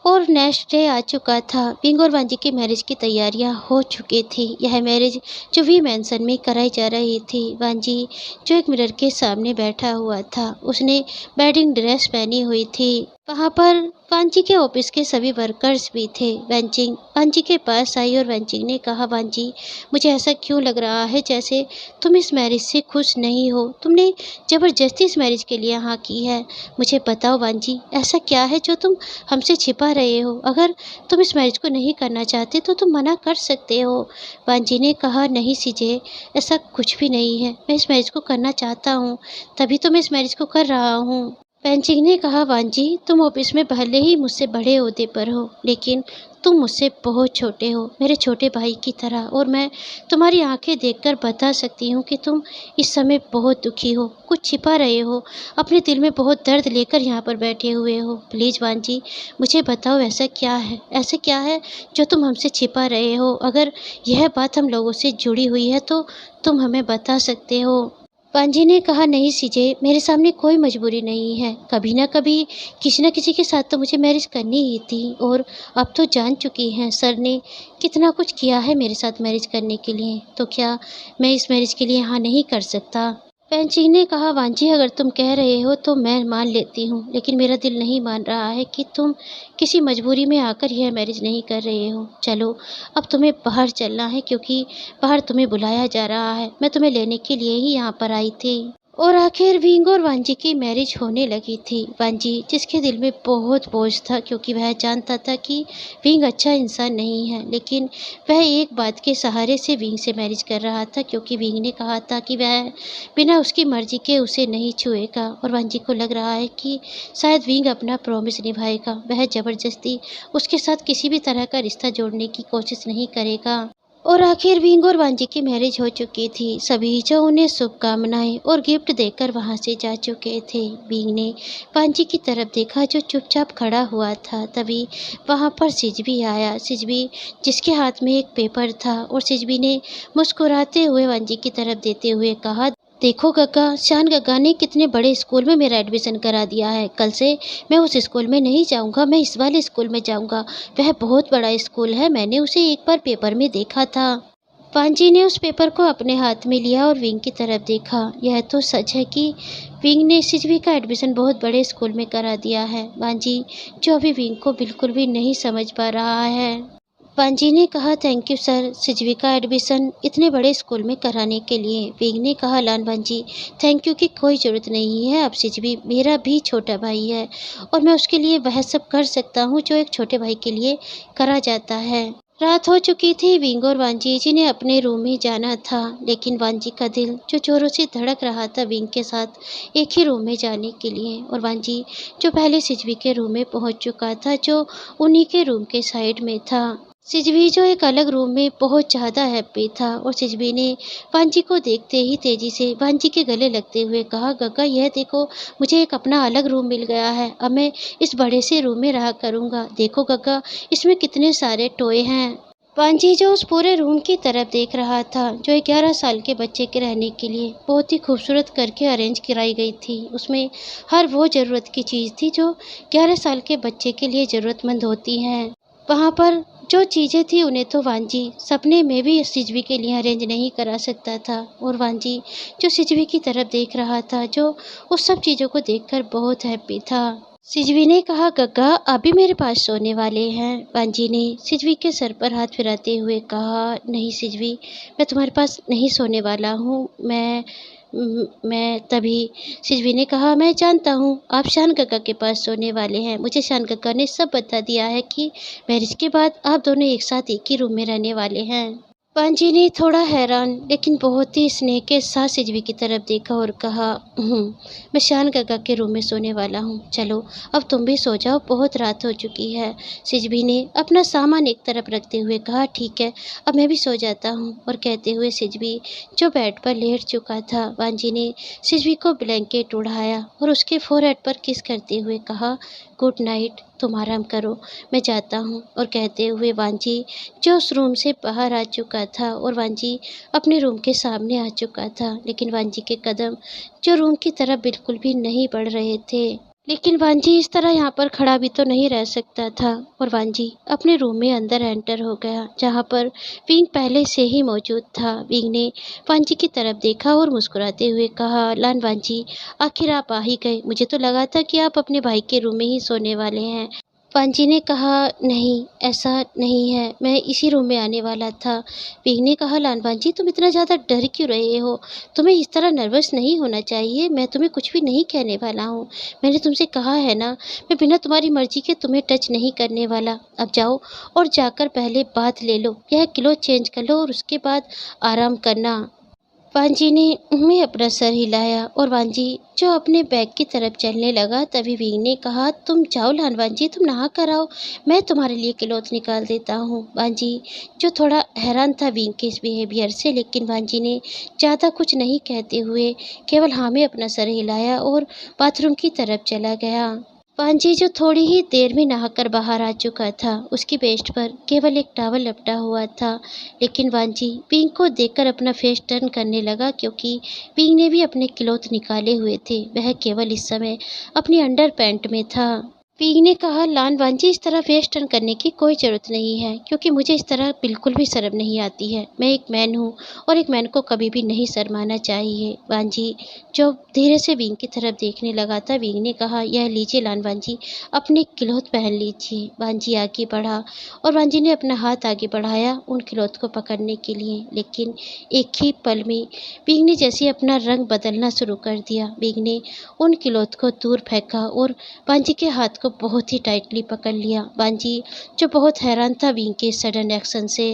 Speaker 1: और नेक्स्ट डे आ चुका था। पिंग और वांजी की मैरिज की तैयारियां हो चुकी थी। यह मैरिज जो वी मैंसन में कराई जा रही थी। वांजी जो एक मिरर के सामने बैठा हुआ था, उसने वेडिंग ड्रेस पहनी हुई थी। वहाँ पर वांजी के ऑफिस के सभी वर्कर्स भी थे। वेंचिंग वांजी के पास आई और वेंचिंग ने कहा, वांजी मुझे ऐसा क्यों लग रहा है जैसे तुम इस मैरिज से खुश नहीं हो, तुमने ज़बरदस्ती इस मैरिज के लिए हाँ की है। मुझे बताओ वांजी, ऐसा क्या है जो तुम हमसे छिपा रहे हो? अगर तुम इस मैरिज को नहीं करना चाहते तो तुम मना कर सकते हो। वांजी ने कहा, नहीं सीजे, ऐसा कुछ भी नहीं है, मैं इस मैरिज को करना चाहता हूँ, तभी तो मैं इस मैरिज को कर रहा हूँ। पेंचिंग ने कहा, वांजी तुम ऑफिस में भले ही मुझसे बड़े ओहदे पर हो, लेकिन तुम मुझसे बहुत छोटे हो, मेरे छोटे भाई की तरह, और मैं तुम्हारी आंखें देखकर बता सकती हूँ कि तुम इस समय बहुत दुखी हो, कुछ छिपा रहे हो, अपने दिल में बहुत दर्द लेकर यहाँ पर बैठे हुए हो। प्लीज़ वांजी मुझे बताओ, ऐसा क्या है, ऐसा क्या है जो तुम हमसे छिपा रहे हो? अगर यह बात हम लोगों से जुड़ी हुई है तो तुम हमें बता सकते हो। पांजी ने कहा, नहीं सीजे, मेरे सामने कोई मजबूरी नहीं है, कभी ना कभी किसी न किसी के साथ तो मुझे मैरिज करनी ही थी, और अब तो जान चुकी हैं सर ने कितना कुछ किया है मेरे साथ मैरिज करने के लिए, तो क्या मैं इस मैरिज के लिए हाँ नहीं कर सकता? पेंचिंग ने कहा, वांजी अगर तुम कह रहे हो तो मैं मान लेती हूँ, लेकिन मेरा दिल नहीं मान रहा है कि तुम किसी मजबूरी में आकर यह मैरिज नहीं कर रहे हो। चलो अब तुम्हें बाहर चलना है, क्योंकि बाहर तुम्हें बुलाया जा रहा है, मैं तुम्हें लेने के लिए ही यहाँ पर आई थी। और आखिर विंग और वांजी की मैरिज होने लगी थी। वांजी जिसके दिल में बहुत बोझ था, क्योंकि वह जानता था कि विंग अच्छा इंसान नहीं है, लेकिन वह एक बात के सहारे से विंग से मैरिज कर रहा था, क्योंकि विंग ने कहा था कि वह बिना उसकी मर्जी के उसे नहीं छुएगा। और वांजी को लग रहा है कि शायद विंग अपना प्रॉमिस निभाएगा, वह ज़बरदस्ती उसके साथ किसी भी तरह का रिश्ता जोड़ने की कोशिश नहीं करेगा। और आखिर विंग और वांजी की मैरिज हो चुकी थी। सभी जो उन्हें शुभकामनाएं और गिफ्ट देकर वहां से जा चुके थे। विंग ने वांजी की तरफ देखा जो चुपचाप खड़ा हुआ था। तभी वहां पर सिजवी आया। सिजवी जिसके हाथ में एक पेपर था, और सिजवी ने मुस्कुराते हुए वांजी की तरफ देते हुए कहा, देखो गग्गा, शान गग्गा ने कितने बड़े स्कूल में मेरा एडमिशन करा दिया है। कल से मैं उस स्कूल में नहीं जाऊंगा, मैं इस वाले स्कूल में जाऊंगा। वह बहुत बड़ा स्कूल है, मैंने उसे एक बार पेपर में देखा था। पांजी ने उस पेपर को अपने हाथ में लिया और विंग की तरफ देखा। यह तो सच है कि विंग ने सिजवी का एडमिशन बहुत बड़े स्कूल में करा दिया है। पांजी जो अभी विंग को बिल्कुल भी नहीं समझ पा रहा है। पांजी ने कहा, थैंक यू सर, सिजवी का एडमिशन इतने बड़े स्कूल में कराने के लिए। विंग ने कहा, लान पांजी थैंक यू की कोई ज़रूरत नहीं है, अब सिजवी मेरा भी छोटा भाई है, और मैं उसके लिए वह सब कर सकता हूँ जो एक छोटे भाई के लिए करा जाता है। रात हो चुकी थी। विंग और वांजी जिन्हें अपने रूम में जाना था, लेकिन वांजी का दिल जो जोरों से धड़क रहा था विंग के साथ एक ही रूम में जाने के लिए। और वांजी जो पहले सिजवी के रूम में पहुंच चुका था, जो उन्हीं के रूम के साइड में था। सिजवी जो एक अलग रूम में बहुत ज़्यादा हैप्पी था और सिजवी ने वांजी को देखते ही तेज़ी से वांजी के गले लगते हुए कहा, गग्गा यह देखो, मुझे एक अपना अलग रूम मिल गया है। अब मैं इस बड़े से रूम में रहा करूँगा। देखो गग्गा, इसमें कितने सारे टॉय हैं। वांजी जो उस पूरे रूम की तरफ देख रहा था जो 11 साल के बच्चे के रहने के लिए बहुत ही खूबसूरत करके अरेंज कराई गई थी। उसमें हर वो ज़रूरत की चीज़ थी जो 11 साल के बच्चे के लिए ज़रूरतमंद होती हैं। वहाँ पर जो चीज़ें थी उन्हें तो वांजी सपने में भी सिजवी के लिए अरेंज नहीं करा सकता था और वांजी जो सिजवी की तरफ देख रहा था जो उस सब चीज़ों को देखकर बहुत हैप्पी था। सिजवी ने कहा, गग्गा अभी मेरे पास सोने वाले हैं। वांजी ने सिजवी के सर पर हाथ फिराते हुए कहा, नहीं सिजवी, मैं तुम्हारे पास नहीं सोने वाला हूँ। मैं तभी सिजवी ने कहा, मैं जानता हूँ आप शान गग्गा के पास सोने वाले हैं। मुझे शान गग्गा ने सब बता दिया है कि मैरिज के बाद आप दोनों एक साथ एक ही रूम में रहने वाले हैं। पांजी ने थोड़ा हैरान लेकिन बहुत ही स्नेह के साथ सिजवी की तरफ देखा और कहा, मैं शान गग्गा के रूम में सोने वाला हूँ। चलो अब तुम भी सो जाओ, बहुत रात हो चुकी है। सिजवी ने अपना सामान एक तरफ रखते हुए कहा, ठीक है, अब मैं भी सो जाता हूँ। और कहते हुए सिजवी जो बेड पर लेट चुका था, पांजी ने सिजवी को ब्लैंकेट उड़ाया और उसके फोरहेड पर किस करते हुए कहा, गुड नाइट, तुम आराम करो, मैं जाता हूँ। और कहते हुए वांजी जो उस रूम से बाहर आ चुका था और वांजी अपने रूम के सामने आ चुका था, लेकिन वांजी के कदम जो रूम की तरफ बिल्कुल भी नहीं बढ़ रहे थे। लेकिन वांजी इस तरह यहाँ पर खड़ा भी तो नहीं रह सकता था और वांजी अपने रूम में अंदर एंटर हो गया जहाँ पर विंग पहले से ही मौजूद था। विंग ने वांजी की तरफ देखा और मुस्कुराते हुए कहा, लान वांजी, आखिर आप आ ही गए। मुझे तो लगा था कि आप अपने भाई के रूम में ही सोने वाले हैं। पांजी ने कहा, नहीं ऐसा नहीं है, मैं इसी रूम में आने वाला था। विंग ने कहा, लानवान जी तुम इतना ज़्यादा डर क्यों रहे हो? तुम्हें इस तरह नर्वस नहीं होना चाहिए। मैं तुम्हें कुछ भी नहीं कहने वाला हूँ। मैंने तुमसे कहा है ना, मैं बिना तुम्हारी मर्जी के तुम्हें टच नहीं करने वाला। अब जाओ और जाकर पहले बाथ ले लो, यह क्लोथ चेंज कर लो और उसके बाद आराम करना। वांजी ने में अपना सर हिलाया और वांजी जो अपने बैग की तरफ चलने लगा तभी विंग ने कहा, तुम जाओ वांजी, तुम नहा कर आओ, मैं तुम्हारे लिए क्लॉथ निकाल देता हूँ। वांजी जो थोड़ा हैरान था विंग के इस बिहेवियर से, लेकिन वांजी ने ज़्यादा कुछ नहीं कहते हुए केवल हाँ में अपना सर हिलाया और बाथरूम की तरफ चला गया। पांजी जो थोड़ी ही देर में नहाकर बाहर आ चुका था, उसकी वेस्ट पर केवल एक टॉवल लपटा हुआ था। लेकिन वांजी पिंक को देखकर अपना फेस टर्न करने लगा क्योंकि पिंक ने भी अपने क्लॉथ निकाले हुए थे। वह केवल इस समय अपनी अंडर पैंट में था। पिंक ने कहा, लान वांजी इस तरह फेस टर्न करने की कोई ज़रूरत नहीं है क्योंकि मुझे इस तरह बिल्कुल भी शर्म नहीं आती है। मैं एक मैन हूँ और एक मैन को कभी भी नहीं शर्माना चाहिए। वांजी जो धीरे से विंग की तरफ देखने लगा था, विंग ने कहा, यह लीजिए लान वांजी, अपने क्लॉथ पहन लीजिए। वांजी आगे बढ़ा और वांजी ने अपना हाथ आगे बढ़ाया उन क्लॉथ को पकड़ने के लिए, लेकिन एक ही पल में विंग ने जैसे अपना रंग बदलना शुरू कर दिया। विंग ने उन क्लॉथ को दूर फेंका और वांजी के हाथ को बहुत ही टाइटली पकड़ लिया। वांजी जो बहुत हैरान था विंग के सडन एक्शन से।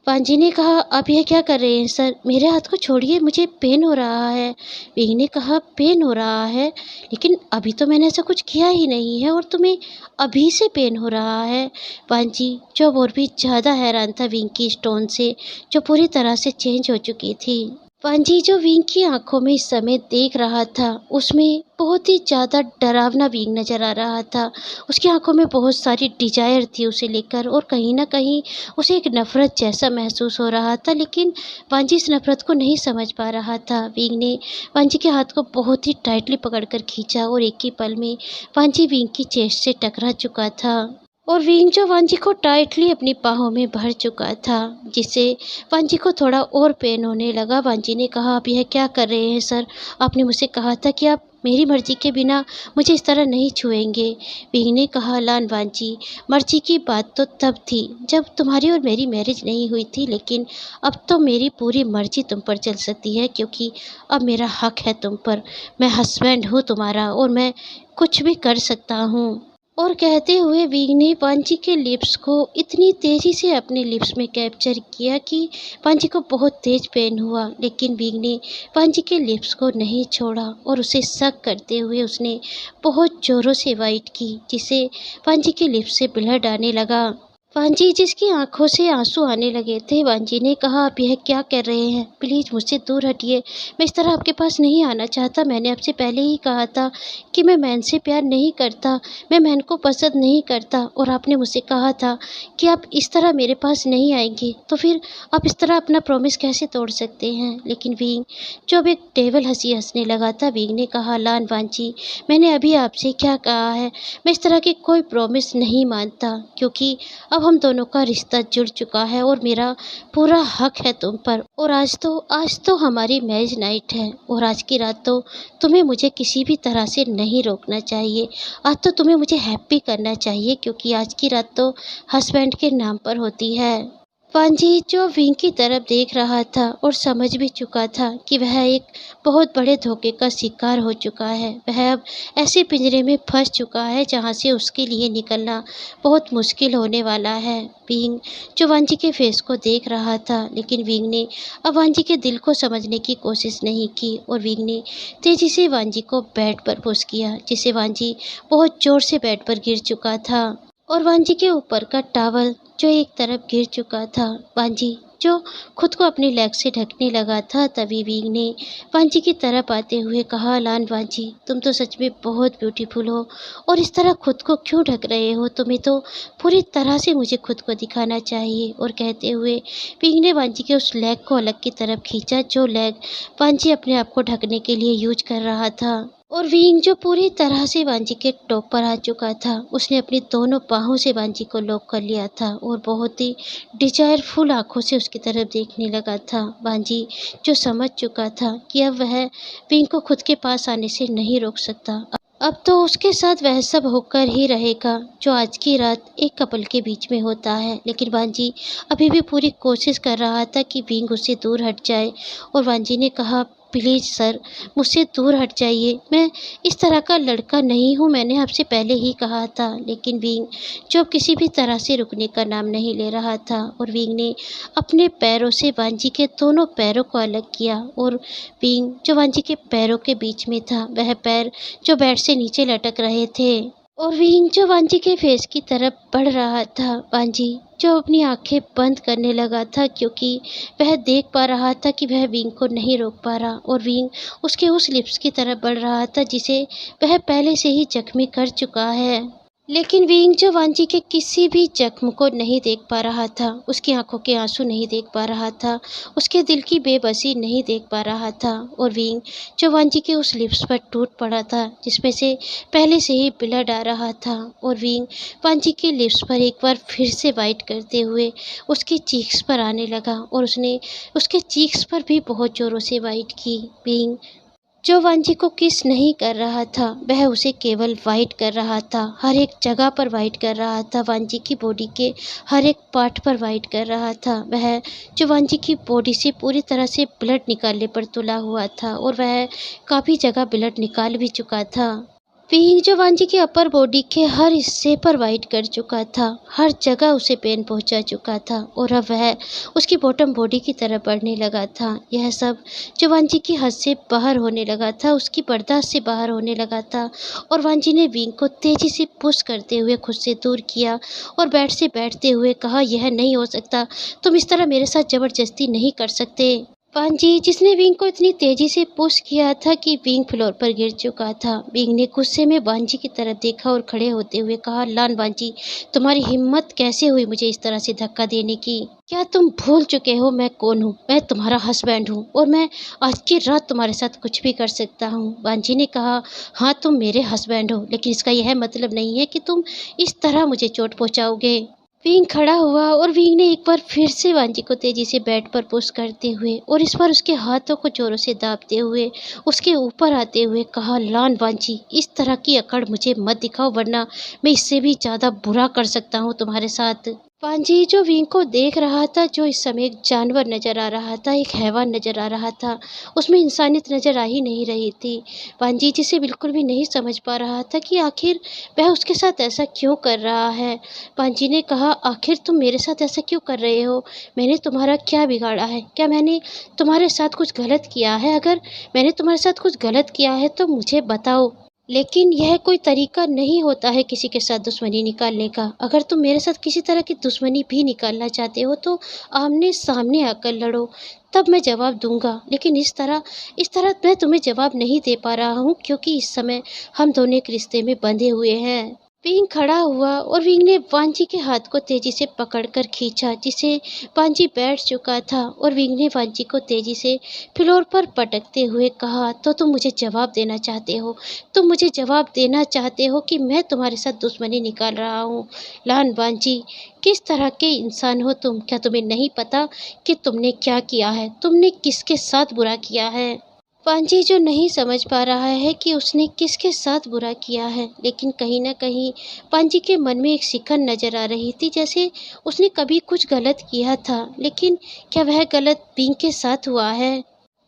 Speaker 1: वांजी ने कहा, आप यह क्या कर रहे हैं सर? मेरे हाथ को छोड़िए, मुझे पेन हो रहा है। विंग ने कहा, पेन हो रहा है? लेकिन अभी तो मैंने ऐसा कुछ किया ही नहीं है और तुम्हें अभी से पेन हो रहा है? वांजी जो और भी ज़्यादा हैरान था विंग की स्टोन से जो पूरी तरह से चेंज हो चुकी थी। वांजी जो विंग की आंखों में इस समय देख रहा था उसमें बहुत ही ज़्यादा डरावना विंग नज़र आ रहा था। उसकी आंखों में बहुत सारी डिजायर थी उसे लेकर और कहीं ना कहीं उसे एक नफ़रत जैसा महसूस हो रहा था, लेकिन वांजी इस नफ़रत को नहीं समझ पा रहा था। विंग ने वांजी के हाथ को बहुत ही टाइटली पकड़कर खींचा और एक ही पल में वांजी विंग की चेस्ट से टकरा चुका था और विंग जो वांजी को टाइटली अपनी बाहों में भर चुका था, जिससे वांजी को थोड़ा और पेन होने लगा। वांजी ने कहा, आप यह क्या कर रहे हैं सर? आपने मुझसे कहा था कि आप मेरी मर्जी के बिना मुझे इस तरह नहीं छुएंगे। विंग ने कहा, लान वांजी, मर्जी की बात तो तब थी जब तुम्हारी और मेरी मैरिज नहीं हुई थी, लेकिन अब तो मेरी पूरी मर्जी तुम पर चल सकती है क्योंकि अब मेरा हक है तुम पर। मैं हस्बैंड हूँ तुम्हारा और मैं कुछ भी कर सकता हूँ। और कहते हुए विंग ने पांची के लिप्स को इतनी तेज़ी से अपने लिप्स में कैप्चर किया कि पांची को बहुत तेज पेन हुआ, लेकिन विंग ने पांची के लिप्स को नहीं छोड़ा और उसे शक करते हुए उसने बहुत ज़ोरों से वाइट की, जिससे पांची के लिप्स से ब्लड आने लगा। वांजी जिसकी आंखों से आंसू आने लगे थे। वांजी ने कहा, आप यह क्या कर रहे हैं? प्लीज़ मुझसे दूर हटिए। मैं इस तरह आपके पास नहीं आना चाहता। मैंने आपसे पहले ही कहा था कि मैं मैन से प्यार नहीं करता, मैं मैन को पसंद नहीं करता, और आपने मुझसे कहा था कि आप इस तरह मेरे पास नहीं आएंगे। तो फिर आप इस तरह अपना प्रॉमिस कैसे तोड़ सकते हैं? लेकिन विंग, जो अब एक डेविल हंसी हंसने लगा था, विंग ने कहा, लान वांजी, मैंने अभी आपसे क्या कहा है? मैं इस तरह की कोई प्रॉमिस नहीं मानता, क्योंकि अब हम दोनों का रिश्ता जुड़ चुका है और मेरा पूरा हक है तुम पर। और आज तो हमारी मैरिज नाइट है, और आज की रात तो तुम्हें मुझे किसी भी तरह से नहीं रोकना चाहिए। आज तो तुम्हें मुझे हैप्पी करना चाहिए, क्योंकि आज की रात तो हस्बैंड के नाम पर होती है। पांजी, जो विंग की तरफ देख रहा था और समझ भी चुका था कि वह एक बहुत बड़े धोखे का शिकार हो चुका है। वह अब ऐसे पिंजरे में फंस चुका है जहां से उसके लिए निकलना बहुत मुश्किल होने वाला है। विंग, जो वांजी के फेस को देख रहा था, लेकिन विंग ने अब वांजी के दिल को समझने की कोशिश नहीं की, और विंग ने तेजी से वांजी को बेड पर पुश किया, जिससे वांजी बहुत जोर से बेड पर गिर चुका था। और वांजी के ऊपर का टॉवल जो एक तरफ गिर चुका था। वांजी, जो खुद को अपनी लेग से ढकने लगा था, तभी विंग ने वांजी की तरफ आते हुए कहा, लान वांजी, तुम तो सच में बहुत ब्यूटीफुल हो, और इस तरह खुद को क्यों ढक रहे हो? तुम्हें तो पूरी तरह से मुझे खुद को दिखाना चाहिए। और कहते हुए विंग ने वांजी के उस लेग को अलग की तरफ खींचा, जो लेग वांजी अपने आप को ढकने के लिए यूज कर रहा था। और विंग, जो पूरी तरह से वांजी के टॉप पर आ चुका था, उसने अपनी दोनों बाहों से वांजी को लॉक कर लिया था और बहुत ही डिजायरफुल आंखों से उसकी तरफ देखने लगा था। वांजी, जो समझ चुका था कि अब वह विंग को खुद के पास आने से नहीं रोक सकता, अब तो उसके साथ वह सब होकर ही रहेगा जो आज की रात एक कपल के बीच में होता है। लेकिन वांजी अभी भी पूरी कोशिश कर रहा था कि विंग उससे दूर हट जाए, और वांजी ने कहा, प्लीज़ सर, मुझसे दूर हट जाइए, मैं इस तरह का लड़का नहीं हूँ, मैंने आपसे पहले ही कहा था। लेकिन विंग, जो अब किसी भी तरह से रुकने का नाम नहीं ले रहा था, और विंग ने अपने पैरों से वांजी के दोनों पैरों को अलग किया, और विंग, जो वांजी के पैरों के बीच में था, वह पैर जो बेड से नीचे लटक रहे थे, और विंग, जो वांजी के फेस की तरफ बढ़ रहा था। वांजी, जो अपनी आंखें बंद करने लगा था, क्योंकि वह देख पा रहा था कि वह विंग को नहीं रोक पा रहा, और विंग उसके उस लिप्स की तरफ बढ़ रहा था जिसे वह पहले से ही जख्मी कर चुका है। लेकिन विंग, जो वांजी के किसी भी जख्म को नहीं देख पा रहा था, उसकी आंखों के आंसू नहीं देख पा रहा था, उसके दिल की बेबसी नहीं देख पा रहा था, और विंग, जो वांजी के उस लिप्स पर टूट पड़ा था जिसमें से पहले से ही ब्लड आ रहा था, और विंग वांजी के लिप्स पर एक बार फिर से वाइट करते हुए उसके चीक्स पर आने लगा, और उसने उसके चीक्स पर भी बहुत जोरों से वाइट की। विंग, जो वांजी को किस नहीं कर रहा था, वह उसे केवल वाइट कर रहा था, हर एक जगह पर वाइट कर रहा था, वांजी की बॉडी के हर एक पार्ट पर वाइट कर रहा था। वह, जो वांजी की बॉडी से पूरी तरह से ब्लड निकालने पर तुला हुआ था, और वह काफ़ी जगह ब्लड निकाल भी चुका था। विंग, जो वांजी की अपर बॉडी के हर हिस्से पर वाइट कर चुका था, हर जगह उसे पेन पहुंचा चुका था, और अब वह उसकी बॉटम बॉडी की तरफ बढ़ने लगा था। यह सब जो वांजी की हद से बाहर होने लगा था, उसकी बर्दाश्त से बाहर होने लगा था, और वांजी ने विंग को तेजी से पुश करते हुए खुद से दूर किया, और बेड से बैठते हुए कहा, यह नहीं हो सकता, तुम इस तरह मेरे साथ जबरदस्ती नहीं कर सकते। पांजी, जिसने विंग को इतनी तेजी से पुश किया था कि विंग फ्लोर पर गिर चुका था। विंग ने गुस्से में वांजी की तरफ देखा और खड़े होते हुए कहा, लान वांजी, तुम्हारी हिम्मत कैसे हुई मुझे इस तरह से धक्का देने की? क्या तुम भूल चुके हो मैं कौन हूँ? मैं तुम्हारा हस्बैंड हूँ, और मैं आज की रात तुम्हारे साथ कुछ भी कर सकता हूँ। वांजी ने कहा, हाँ तुम मेरे हस्बैंड हो, लेकिन इसका यह मतलब नहीं है कि तुम इस तरह मुझे चोट पहुँचाओगे। विंग खड़ा हुआ, और विंग ने एक बार फिर से वांजी को तेजी से बेड पर पुश करते हुए, और इस बार उसके हाथों को जोरों से दाबते हुए उसके ऊपर आते हुए कहा, लान वांजी, इस तरह की अकड़ मुझे मत दिखाओ, वरना मैं इससे भी ज़्यादा बुरा कर सकता हूँ तुम्हारे साथ। वांजी, जो विंग को देख रहा था, जो इस समय एक जानवर नजर आ रहा था, एक हैवान नजर आ रहा था, उसमें इंसानियत नजर आ ही नहीं रही थी। वांजी, जिसे बिल्कुल भी नहीं समझ पा रहा था कि आखिर वह उसके साथ ऐसा क्यों कर रहा है। वांजी ने कहा, आखिर तुम मेरे साथ ऐसा क्यों कर रहे हो? मैंने तुम्हारा क्या बिगाड़ा है? क्या मैंने तुम्हारे साथ कुछ गलत किया है? अगर मैंने तुम्हारे साथ कुछ गलत किया है तो मुझे बताओ। लेकिन यह कोई तरीका नहीं होता है किसी के साथ दुश्मनी निकालने का। अगर तुम मेरे साथ किसी तरह की दुश्मनी भी निकालना चाहते हो तो आमने-सामने आकर लड़ो, तब मैं जवाब दूँगा। लेकिन इस तरह मैं तुम्हें जवाब नहीं दे पा रहा हूँ क्योंकि इस समय हम दोनों एक रिश्ते में बंधे हुए हैं। विंग खड़ा हुआ और विंग ने वांजी के हाथ को तेजी से पकड़कर खींचा जिसे वांजी बैठ चुका था और विंग ने वांजी को तेजी से फ्लोर पर पटकते हुए कहा, तो तुम मुझे जवाब देना चाहते हो? तुम मुझे जवाब देना चाहते हो कि मैं तुम्हारे साथ दुश्मनी निकाल रहा हूँ? लान वांजी, किस तरह के इंसान हो तुम? क्या तुम्हें नहीं पता कि तुमने क्या किया है? तुमने किसके साथ बुरा किया है? पांजी जो नहीं समझ पा रहा है कि उसने किसके साथ बुरा किया है, लेकिन कहीं न कहीं पांजी के मन में एक सिकन नज़र आ रही थी, जैसे उसने कभी कुछ गलत किया था, लेकिन क्या वह गलत विंग के साथ हुआ है?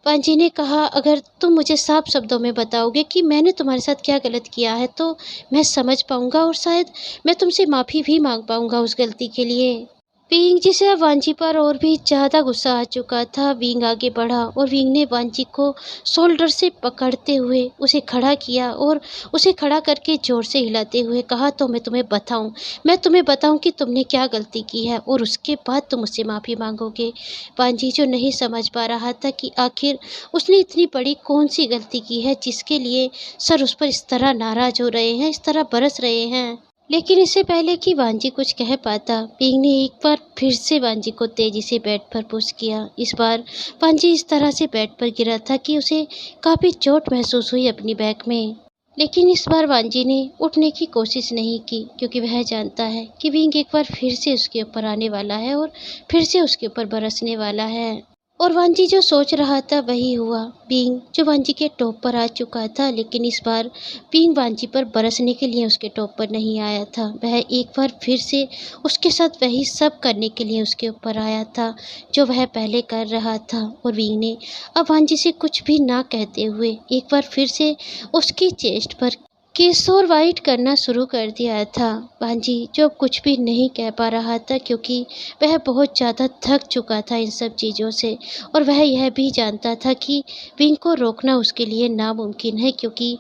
Speaker 1: पांजी ने कहा, अगर तुम मुझे साफ शब्दों में बताओगे कि मैंने तुम्हारे साथ क्या गलत किया है, तो मैं समझ पाऊँगा और शायद मैं तुमसे माफ़ी भी माँग पाऊँगा उस गलती के लिए। विंग जिसे अब वांजी पर और भी ज़्यादा गुस्सा आ चुका था, विंग आगे बढ़ा और विंग ने वांजी को शोल्डर से पकड़ते हुए उसे खड़ा किया और उसे खड़ा करके ज़ोर से हिलाते हुए कहा, तो मैं तुम्हें बताऊं कि तुमने क्या गलती की है और उसके बाद तुम मुझसे माफ़ी मांगोगे। वांजी जो नहीं समझ पा रहा था कि आखिर उसने इतनी बड़ी कौन सी गलती की है जिसके लिए सर उस पर इस तरह नाराज़ हो रहे हैं, इस तरह बरस रहे हैं। लेकिन इससे पहले कि वांजी कुछ कह पाता, पिंग ने एक बार फिर से वांजी को तेजी से बेड पर पुश किया। इस बार वांजी इस तरह से बेड पर गिरा था कि उसे काफ़ी चोट महसूस हुई अपनी बैक में। लेकिन इस बार वांजी ने उठने की कोशिश नहीं की क्योंकि वह जानता है कि विंग एक बार फिर से उसके ऊपर आने वाला है और फिर से उसके ऊपर बरसने वाला है। और वांजी जो सोच रहा था वही हुआ। बींग जो वांजी के टॉप पर आ चुका था, लेकिन इस बार बींग वांजी पर बरसने के लिए उसके टॉप पर नहीं आया था। वह एक बार फिर से उसके साथ वही सब करने के लिए उसके ऊपर आया था जो वह पहले कर रहा था। और बींग ने अब वांजी से कुछ भी ना कहते हुए एक बार फिर से उसकी चेस्ट पर किशोर वाइट करना शुरू कर दिया था। वांजी जो अब कुछ भी नहीं कह पा रहा था क्योंकि वह बहुत ज़्यादा थक चुका था इन सब चीज़ों से, और वह यह भी जानता था कि विंग को रोकना उसके लिए नामुमकिन है क्योंकि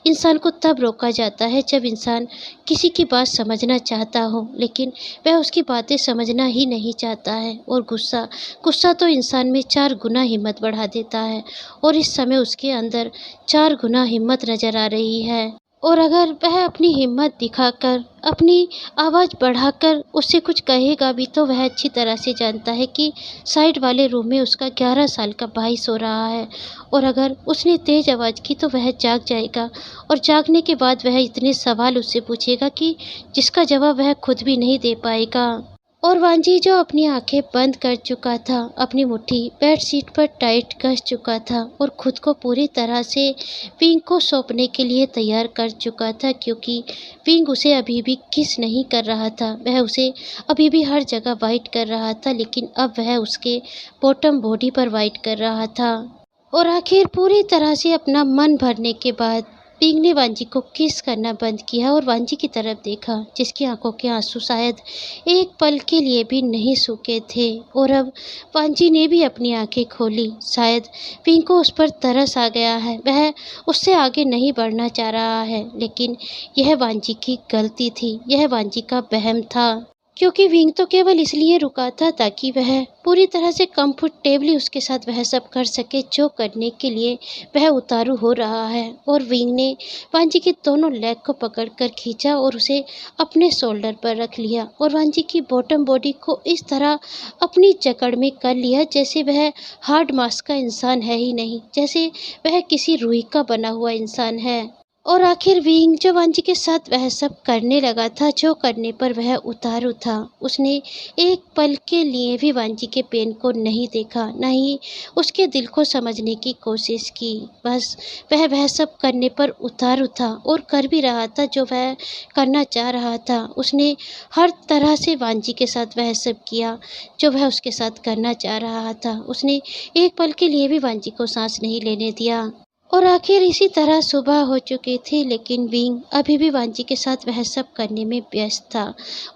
Speaker 1: इंसान को तब रोका जाता है जब इंसान किसी की बात समझना चाहता हो, लेकिन वह उसकी बातें समझना ही नहीं चाहता है। और गुस्सा गुस्सा तो इंसान में 4 गुना हिम्मत बढ़ा देता है, और इस समय उसके अंदर 4 गुना हिम्मत नज़र आ रही है। और अगर वह अपनी हिम्मत दिखाकर, अपनी आवाज़ बढ़ाकर उससे कुछ कहेगा भी तो वह अच्छी तरह से जानता है कि साइड वाले रूम में उसका 11 साल का भाई सो रहा है, और अगर उसने तेज़ आवाज़ की तो वह जाग जाएगा, और जागने के बाद वह इतने सवाल उससे पूछेगा कि जिसका जवाब वह खुद भी नहीं दे पाएगा। और वांजी जो अपनी आंखें बंद कर चुका था, अपनी मुट्ठी बेडशीट पर टाइट कस चुका था और खुद को पूरी तरह से विंग को सौंपने के लिए तैयार कर चुका था क्योंकि विंग उसे अभी भी किस नहीं कर रहा था। वह उसे अभी भी हर जगह वाइट कर रहा था, लेकिन अब वह उसके बॉटम बॉडी पर वाइट कर रहा था। और आखिर पूरी तरह से अपना मन भरने के बाद पिंग ने वांजी को किस करना बंद किया और वांजी की तरफ देखा जिसकी आंखों के आंसू शायद एक पल के लिए भी नहीं सूखे थे। और अब वांजी ने भी अपनी आंखें खोली। शायद पिंग को उस पर तरस आ गया है, वह उससे आगे नहीं बढ़ना चाह रहा है, लेकिन यह वांजी की गलती थी, यह वांजी का वहम था। क्योंकि विंग तो केवल इसलिए रुका था ताकि वह पूरी तरह से कंफर्टेबली उसके साथ वह सब कर सके जो करने के लिए वह उतारू हो रहा है। और विंग ने वांजी के दोनों लेग को पकड़कर खींचा और उसे अपने शोल्डर पर रख लिया और वांजी की बॉटम बॉडी को इस तरह अपनी जकड़ में कर लिया जैसे वह हार्ड मास का इंसान है ही नहीं, जैसे वह किसी रुई का बना हुआ इंसान है। और आखिर विंग जो वांजी के साथ वह सब करने लगा था जो करने पर वह उतारू था। उसने एक पल के लिए भी वांजी के पेन को नहीं देखा, न ही उसके दिल को समझने की कोशिश की। बस वह सब करने पर उतारू था और कर भी रहा था जो वह करना चाह रहा था। उसने हर तरह से वांजी के साथ वह सब किया जो वह उसके साथ करना चाह रहा था। उसने एक पल के लिए भी वांजी को सांस नहीं लेने दिया। और आखिर इसी तरह सुबह हो चुकी थी, लेकिन विंग अभी भी वांजी के साथ वह सब करने में व्यस्त था।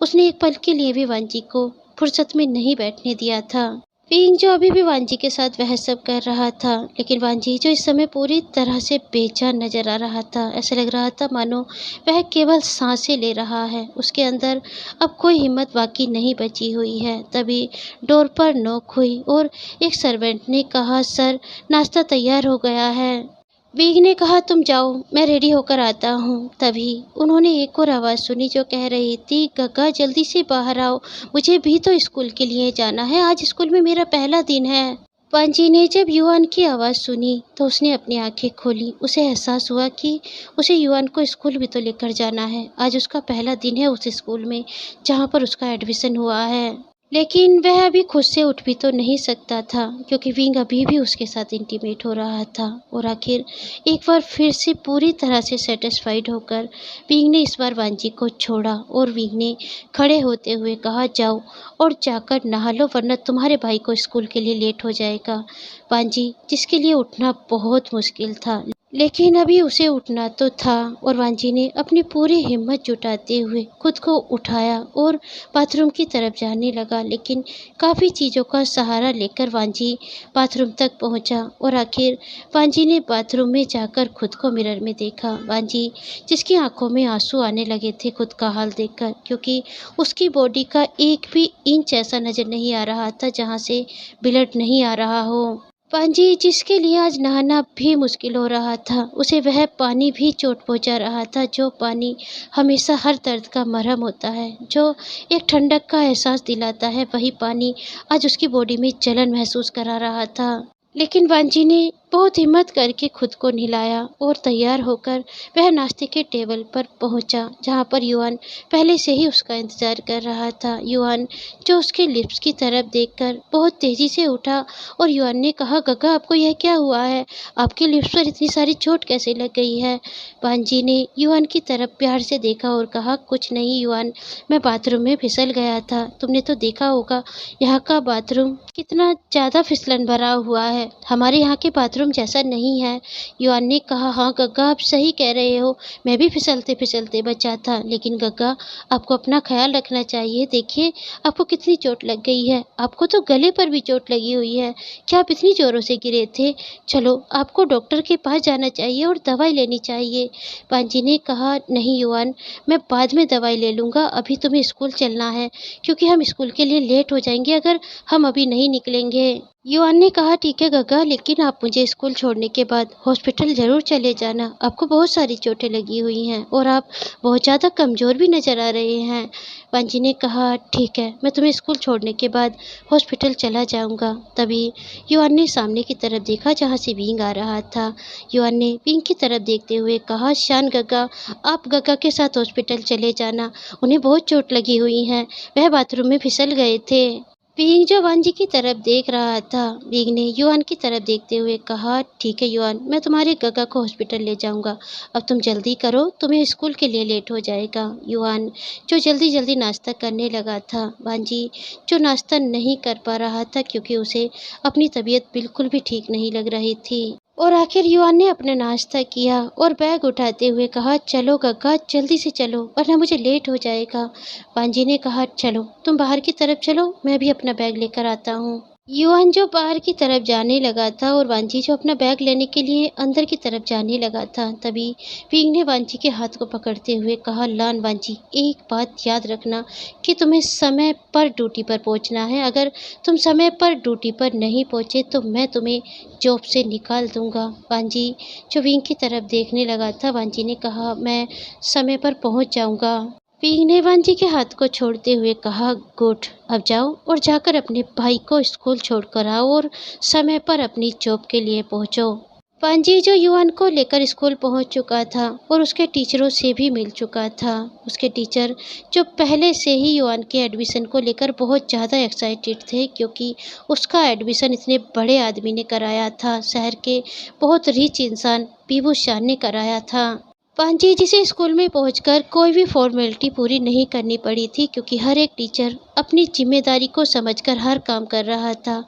Speaker 1: उसने एक पल के लिए भी वांजी को फुर्सत में नहीं बैठने दिया था। पिंग जो अभी भी वांजी के साथ वह सब कर रहा था, लेकिन वांजी जो इस समय पूरी तरह से बेचैन नजर आ रहा था। ऐसा लग रहा था मानो वह केवल सांसें ले रहा है, उसके अंदर अब कोई हिम्मत बाकी नहीं बची हुई है। तभी डोर पर नॉक हुई और एक सर्वेंट ने कहा, सर, नाश्ता तैयार हो गया है। बीग ने कहा, तुम जाओ, मैं रेडी होकर आता हूँ। तभी उन्होंने एक और आवाज़ सुनी जो कह रही थी, गग्गा जल्दी से बाहर आओ, मुझे भी तो स्कूल के लिए जाना है, आज स्कूल में मेरा पहला दिन है। पांची ने जब युआन की आवाज़ सुनी तो उसने अपनी आंखें खोली। उसे एहसास हुआ कि उसे युआन को स्कूल भी तो लेकर जाना है। आज उसका पहला दिन है उस स्कूल में जहाँ पर उसका एडमिशन हुआ है। लेकिन वह अभी खुद से उठ भी तो नहीं सकता था, क्योंकि विंग अभी भी उसके साथ इंटीमेट हो रहा था। और आखिर एक बार फिर से पूरी तरह से सेटिस्फाइड होकर विंग ने इस बार वांजी को छोड़ा और विंग ने खड़े होते हुए कहा, जाओ और जाकर नहा लो, वरना तुम्हारे भाई को स्कूल के लिए लेट हो जाएगा। वांजी, जिसके लिए उठना बहुत मुश्किल था, लेकिन अभी उसे उठना तो था, और वांजी ने अपनी पूरी हिम्मत जुटाते हुए खुद को उठाया और बाथरूम की तरफ जाने लगा। लेकिन काफ़ी चीज़ों का सहारा लेकर वांजी बाथरूम तक पहुंचा और आखिर वांजी ने बाथरूम में जाकर खुद को मिरर में देखा। वांजी, जिसकी आंखों में आंसू आने लगे थे खुद का हाल देखकर, क्योंकि उसकी बॉडी का एक भी इंच ऐसा नज़र नहीं आ रहा था जहां से ब्लड नहीं आ रहा हो। पांजी, जिसके लिए आज नहाना भी मुश्किल हो रहा था, उसे वह पानी भी चोट पहुंचा रहा था, जो पानी हमेशा हर दर्द का मरहम होता है, जो एक ठंडक का एहसास दिलाता है, वही पानी आज उसकी बॉडी में जलन महसूस करा रहा था। लेकिन वांजी ने बहुत हिम्मत करके खुद को नहलाया और तैयार होकर वह नाश्ते के टेबल पर पहुंचा, जहां पर युआन पहले से ही उसका इंतजार कर रहा था। युआन जो उसके लिप्स की तरफ देखकर बहुत तेजी से उठा और युआन ने कहा, गगा, आपको यह क्या हुआ है? आपके लिप्स पर इतनी सारी चोट कैसे लग गई है? वांजी ने युआन की तरफ प्यार से देखा और कहा, कुछ नहीं युआन, मैं बाथरूम में फिसल गया था। तुमने तो देखा होगा यहाँ का बाथरूम कितना ज़्यादा फिसलन भरा हुआ है, हमारे यहाँ के बाथरूम जैसा नहीं है। युआन ने कहा, हाँ गग्गा, आप सही कह रहे हो, मैं भी फिसलते फिसलते बचा था, लेकिन गग्गा, आपको अपना ख्याल रखना चाहिए। देखिए आपको कितनी चोट लग गई है, आपको तो गले पर भी चोट लगी हुई है। क्या आप इतनी ज़ोरों से गिरे थे? चलो, आपको डॉक्टर के पास जाना चाहिए और दवाई लेनी चाहिए। पांजी ने कहा, नहीं युआन, मैं बाद में दवाई ले लूँगा, अभी तुम्हें स्कूल चलना है, क्योंकि हम स्कूल के लिए लेट हो जाएंगे अगर हम अभी नहीं निकलेंगे। युआन ने कहा, ठीक है गग्गा, लेकिन आप मुझे स्कूल छोड़ने के बाद हॉस्पिटल ज़रूर चले जाना। आपको बहुत सारी चोटें लगी हुई हैं और आप बहुत ज़्यादा कमज़ोर भी नज़र आ रहे हैं। पांजी ने कहा, ठीक है, मैं तुम्हें स्कूल छोड़ने के बाद हॉस्पिटल चला जाऊंगा। तभी युआन ने सामने की तरफ देखा जहाँ से विंग आ रहा था। युआन ने विंग की तरफ देखते हुए कहा, शान गग्गा, आप गग्गा के साथ हॉस्पिटल चले जाना, उन्हें बहुत चोट लगी हुई हैं, वह बाथरूम में फिसल गए थे। विंग जो वांजी की तरफ देख रहा था, विंग ने युआन की तरफ देखते हुए कहा, ठीक है युआन, मैं तुम्हारे गगा को हॉस्पिटल ले जाऊंगा, अब तुम जल्दी करो, तुम्हें स्कूल के लिए लेट हो जाएगा। युआन जो जल्दी जल्दी नाश्ता करने लगा था, वांजी जो नाश्ता नहीं कर पा रहा था क्योंकि उसे अपनी तबीयत बिल्कुल भी ठीक नहीं लग रही थी। और आखिर युआन ने अपना नाश्ता किया और बैग उठाते हुए कहा, चलो गग्गा, जल्दी से चलो, वरना मुझे लेट हो जाएगा। पांजी ने कहा, चलो तुम बाहर की तरफ चलो, मैं भी अपना बैग लेकर आता हूँ। युआन जो बाहर की तरफ जाने लगा था और वांजी जो अपना बैग लेने के लिए अंदर की तरफ जाने लगा था, तभी विंग ने वांजी के हाथ को पकड़ते हुए कहा, लान वांजी, एक बात याद रखना कि तुम्हें समय पर ड्यूटी पर पहुंचना है। अगर तुम समय पर ड्यूटी पर नहीं पहुंचे तो मैं तुम्हें जॉब से निकाल दूंगा। वांजी जो विंग की तरफ देखने लगा था, वांजी ने कहा, मैं समय पर पहुंच जाऊंगा। विंग ने वांजी के हाथ को छोड़ते हुए कहा, गुड, अब जाओ और जाकर अपने भाई को स्कूल छोड़कर आओ और समय पर अपनी जॉब के लिए पहुंचो। वांजी जो युआन को लेकर स्कूल पहुंच चुका था और उसके टीचरों से भी मिल चुका था। उसके टीचर जो पहले से ही युआन के एडमिशन को लेकर बहुत ज़्यादा एक्साइटेड थे, क्योंकि उसका एडमिशन इतने बड़े आदमी ने कराया था, शहर के बहुत रिच इंसान पीबू शान ने कराया था। पांजी, जिसे स्कूल में पहुंचकर कोई भी फॉर्मेलिटी पूरी नहीं करनी पड़ी थी, क्योंकि हर एक टीचर अपनी जिम्मेदारी को समझकर हर काम कर रहा था।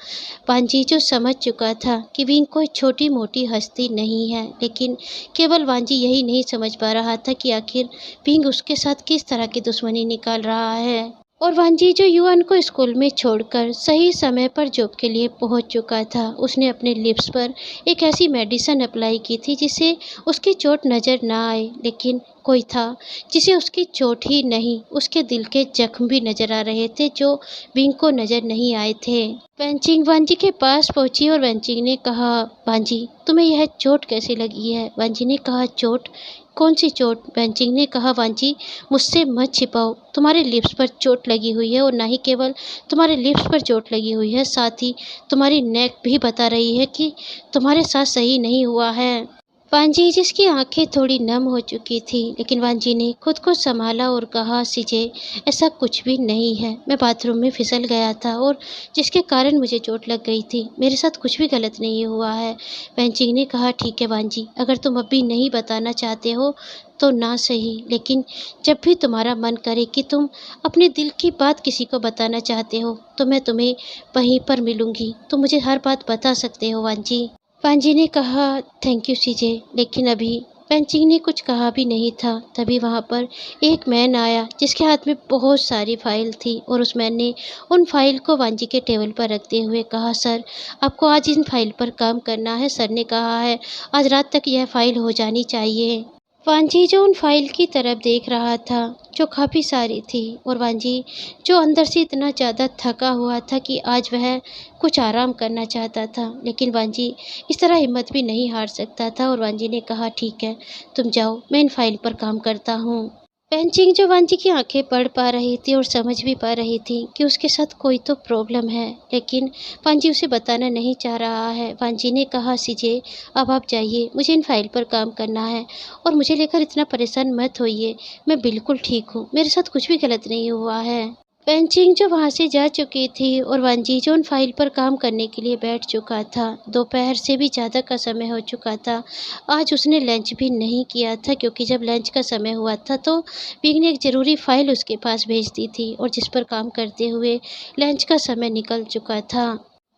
Speaker 1: पांजी जो समझ चुका था कि विंग कोई छोटी मोटी हस्ती नहीं है, लेकिन केवल वांजी यही नहीं समझ पा रहा था कि आखिर विंग उसके साथ किस तरह की दुश्मनी निकाल रहा है। और वांजी जो युआन को स्कूल में छोड़कर सही समय पर जॉब के लिए पहुंच चुका था, उसने अपने लिप्स पर एक ऐसी मेडिसिन अप्लाई की थी जिससे उसकी चोट नज़र ना आए, लेकिन कोई था जिसे उसकी चोट ही नहीं, उसके दिल के जख्म भी नज़र आ रहे थे जो विंग को नज़र नहीं आए थे। वेंचिंग वांजी के पास पहुंची और वेंचिंग ने कहा, वांजी तुम्हें यह चोट कैसे लगी है? वांजी ने कहा, चोट? कौन सी चोट? वेंचिंग ने कहा, वांजी मुझसे मत छिपाओ, तुम्हारे लिप्स पर चोट लगी हुई है और ना ही केवल तुम्हारे लिप्स पर चोट लगी हुई है, साथ ही तुम्हारी नेक भी बता रही है कि तुम्हारे साथ सही नहीं हुआ है। वांजी जिसकी आंखें थोड़ी नम हो चुकी थी, लेकिन वांजी ने खुद को संभाला और कहा, सीजे ऐसा कुछ भी नहीं है, मैं बाथरूम में फिसल गया था और जिसके कारण मुझे चोट लग गई थी, मेरे साथ कुछ भी गलत नहीं हुआ है। वेंचिंग ने कहा, ठीक है वांजी, अगर तुम अभी नहीं बताना चाहते हो तो ना सही, लेकिन जब भी तुम्हारा मन करे कि तुम अपने दिल की बात किसी को बताना चाहते हो तो मैं तुम्हें वहीं पर मिलूंगी, तुम मुझे हर बात बता सकते हो वांजी। पांजी ने कहा, थैंक यू सीजे, लेकिन अभी पेंचिंग ने कुछ कहा भी नहीं था, तभी वहाँ पर एक मैन आया जिसके हाथ में बहुत सारी फाइल थी और उस मैन ने उन फाइल को वांजी के टेबल पर रखते हुए कहा, सर आपको आज इन फाइल पर काम करना है, सर ने कहा है आज रात तक यह फाइल हो जानी चाहिए। वांजी जो उन फाइल की तरफ देख रहा था जो काफ़ी सारी थी, और वांजी जो अंदर से इतना ज़्यादा थका हुआ था कि आज वह कुछ आराम करना चाहता था, लेकिन वांजी इस तरह हिम्मत भी नहीं हार सकता था और वांजी ने कहा, ठीक है तुम जाओ, मैं इन फाइल पर काम करता हूँ। पेंचिंग जो वांजी की आंखें पढ़ पा रही थी और समझ भी पा रही थी कि उसके साथ कोई तो प्रॉब्लम है, लेकिन वांजी उसे बताना नहीं चाह रहा है। वांजी ने कहा, सीजे अब आप जाइए, मुझे इन फाइल पर काम करना है और मुझे लेकर इतना परेशान मत होइए, मैं बिल्कुल ठीक हूँ, मेरे साथ कुछ भी गलत नहीं हुआ है। पेंचिंग जो वहाँ से जा चुकी थी और वांजी जो उन फाइल पर काम करने के लिए बैठ चुका था, दोपहर से भी ज़्यादा का समय हो चुका था। आज उसने लंच भी नहीं किया था, क्योंकि जब लंच का समय हुआ था तो विंग ने एक ज़रूरी फ़ाइल उसके पास भेज दी थी और जिस पर काम करते हुए लंच का समय निकल चुका था।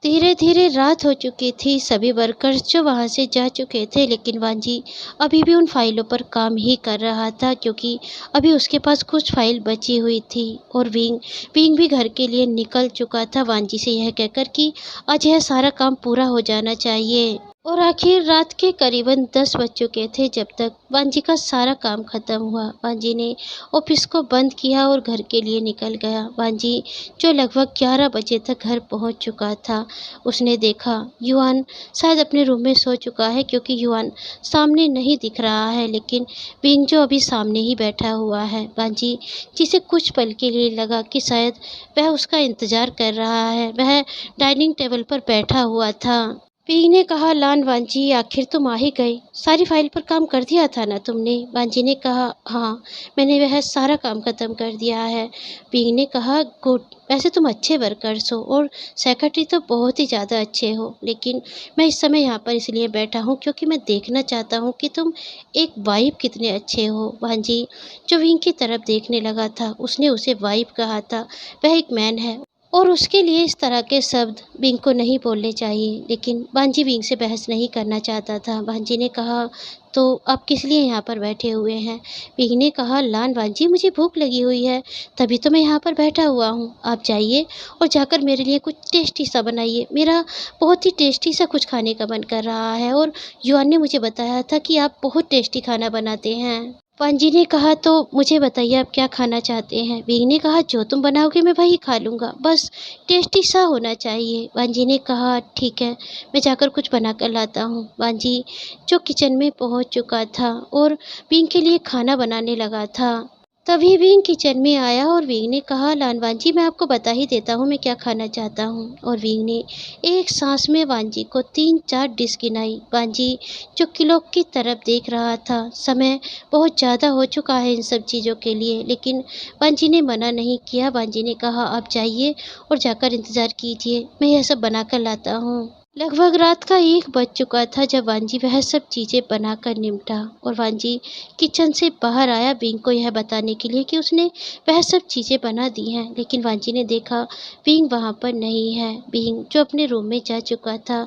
Speaker 1: धीरे धीरे रात हो चुकी थी, सभी वर्कर्स जो वहाँ से जा चुके थे, लेकिन वांजी अभी भी उन फाइलों पर काम ही कर रहा था, क्योंकि अभी उसके पास कुछ फाइल बची हुई थी। और विंग विंग भी घर के लिए निकल चुका था वांजी से यह कहकर कि आज यह सारा काम पूरा हो जाना चाहिए। और आखिर रात के करीबन 10 बज चुके थे जब तक वांजी का सारा काम खत्म हुआ। वांजी ने ऑफिस को बंद किया और घर के लिए निकल गया। वांजी जो लगभग 11 बजे तक घर पहुंच चुका था, उसने देखा युआन शायद अपने रूम में सो चुका है, क्योंकि युआन सामने नहीं दिख रहा है, लेकिन विंग जो अभी सामने ही बैठा हुआ है। वांजी जिसे कुछ पल के लिए लगा कि शायद वह उसका इंतजार कर रहा है, वह डाइनिंग टेबल पर बैठा हुआ था। पींग ने कहा, लान वांजी आखिर तुम आ ही गए, सारी फाइल पर काम कर दिया था ना तुमने? वांजी ने कहा, हाँ मैंने वह सारा काम खत्म कर दिया है। पींग ने कहा, गुड, वैसे तुम अच्छे वर्कर्स हो और सेक्रेटरी तो बहुत ही ज़्यादा अच्छे हो, लेकिन मैं इस समय यहाँ पर इसलिए बैठा हूँ क्योंकि मैं देखना चाहता हूँ कि तुम एक वाइफ कितने अच्छे हो। वांजी जो विंग की तरफ देखने लगा था, उसने उसे वाइफ कहा था, वह एक मैन है और उसके लिए इस तरह के शब्द विंग को नहीं बोलने चाहिए, लेकिन वांजी विंग से बहस नहीं करना चाहता था। वांजी ने कहा, तो आप किस लिए यहाँ पर बैठे हुए हैं? विंग ने कहा, लान वांजी मुझे भूख लगी हुई है, तभी तो मैं यहाँ पर बैठा हुआ हूँ, आप जाइए और जाकर मेरे लिए कुछ टेस्टी सा बनाइए, मेरा बहुत ही टेस्टी सा कुछ खाने का मन कर रहा है और युआन ने मुझे बताया था कि आप बहुत टेस्टी खाना बनाते हैं। वांजी ने कहा, तो मुझे बताइए आप क्या खाना चाहते हैं? विंग ने कहा, जो तुम बनाओगे मैं वही खा लूँगा, बस टेस्टी सा होना चाहिए। वांजी ने कहा, ठीक है मैं जाकर कुछ बना कर लाता हूँ। वांजी जो किचन में पहुँच चुका था और विंग के लिए खाना बनाने लगा था। तभी विंग किचन में आया और विंग ने कहा, लान वांजी मैं आपको बता ही देता हूँ मैं क्या खाना चाहता हूँ। और विंग ने एक सांस में वांजी को 3-4 डिश गिनाई। वांजी जो क्लॉक की तरफ देख रहा था, समय बहुत ज़्यादा हो चुका है इन सब चीज़ों के लिए, लेकिन वांजी ने मना नहीं किया। वांजी ने कहा, आप जाइए और जाकर इंतज़ार कीजिए, मैं यह सब बना कर लाता हूँ। लगभग रात का 1 बज चुका था जब वांजी वह सब चीज़ें बनाकर निपटा और वांजी किचन से बाहर आया विंग को यह बताने के लिए कि उसने वह सब चीज़ें बना दी हैं, लेकिन वांजी ने देखा विंग वहाँ पर नहीं है। विंग जो अपने रूम में जा चुका था,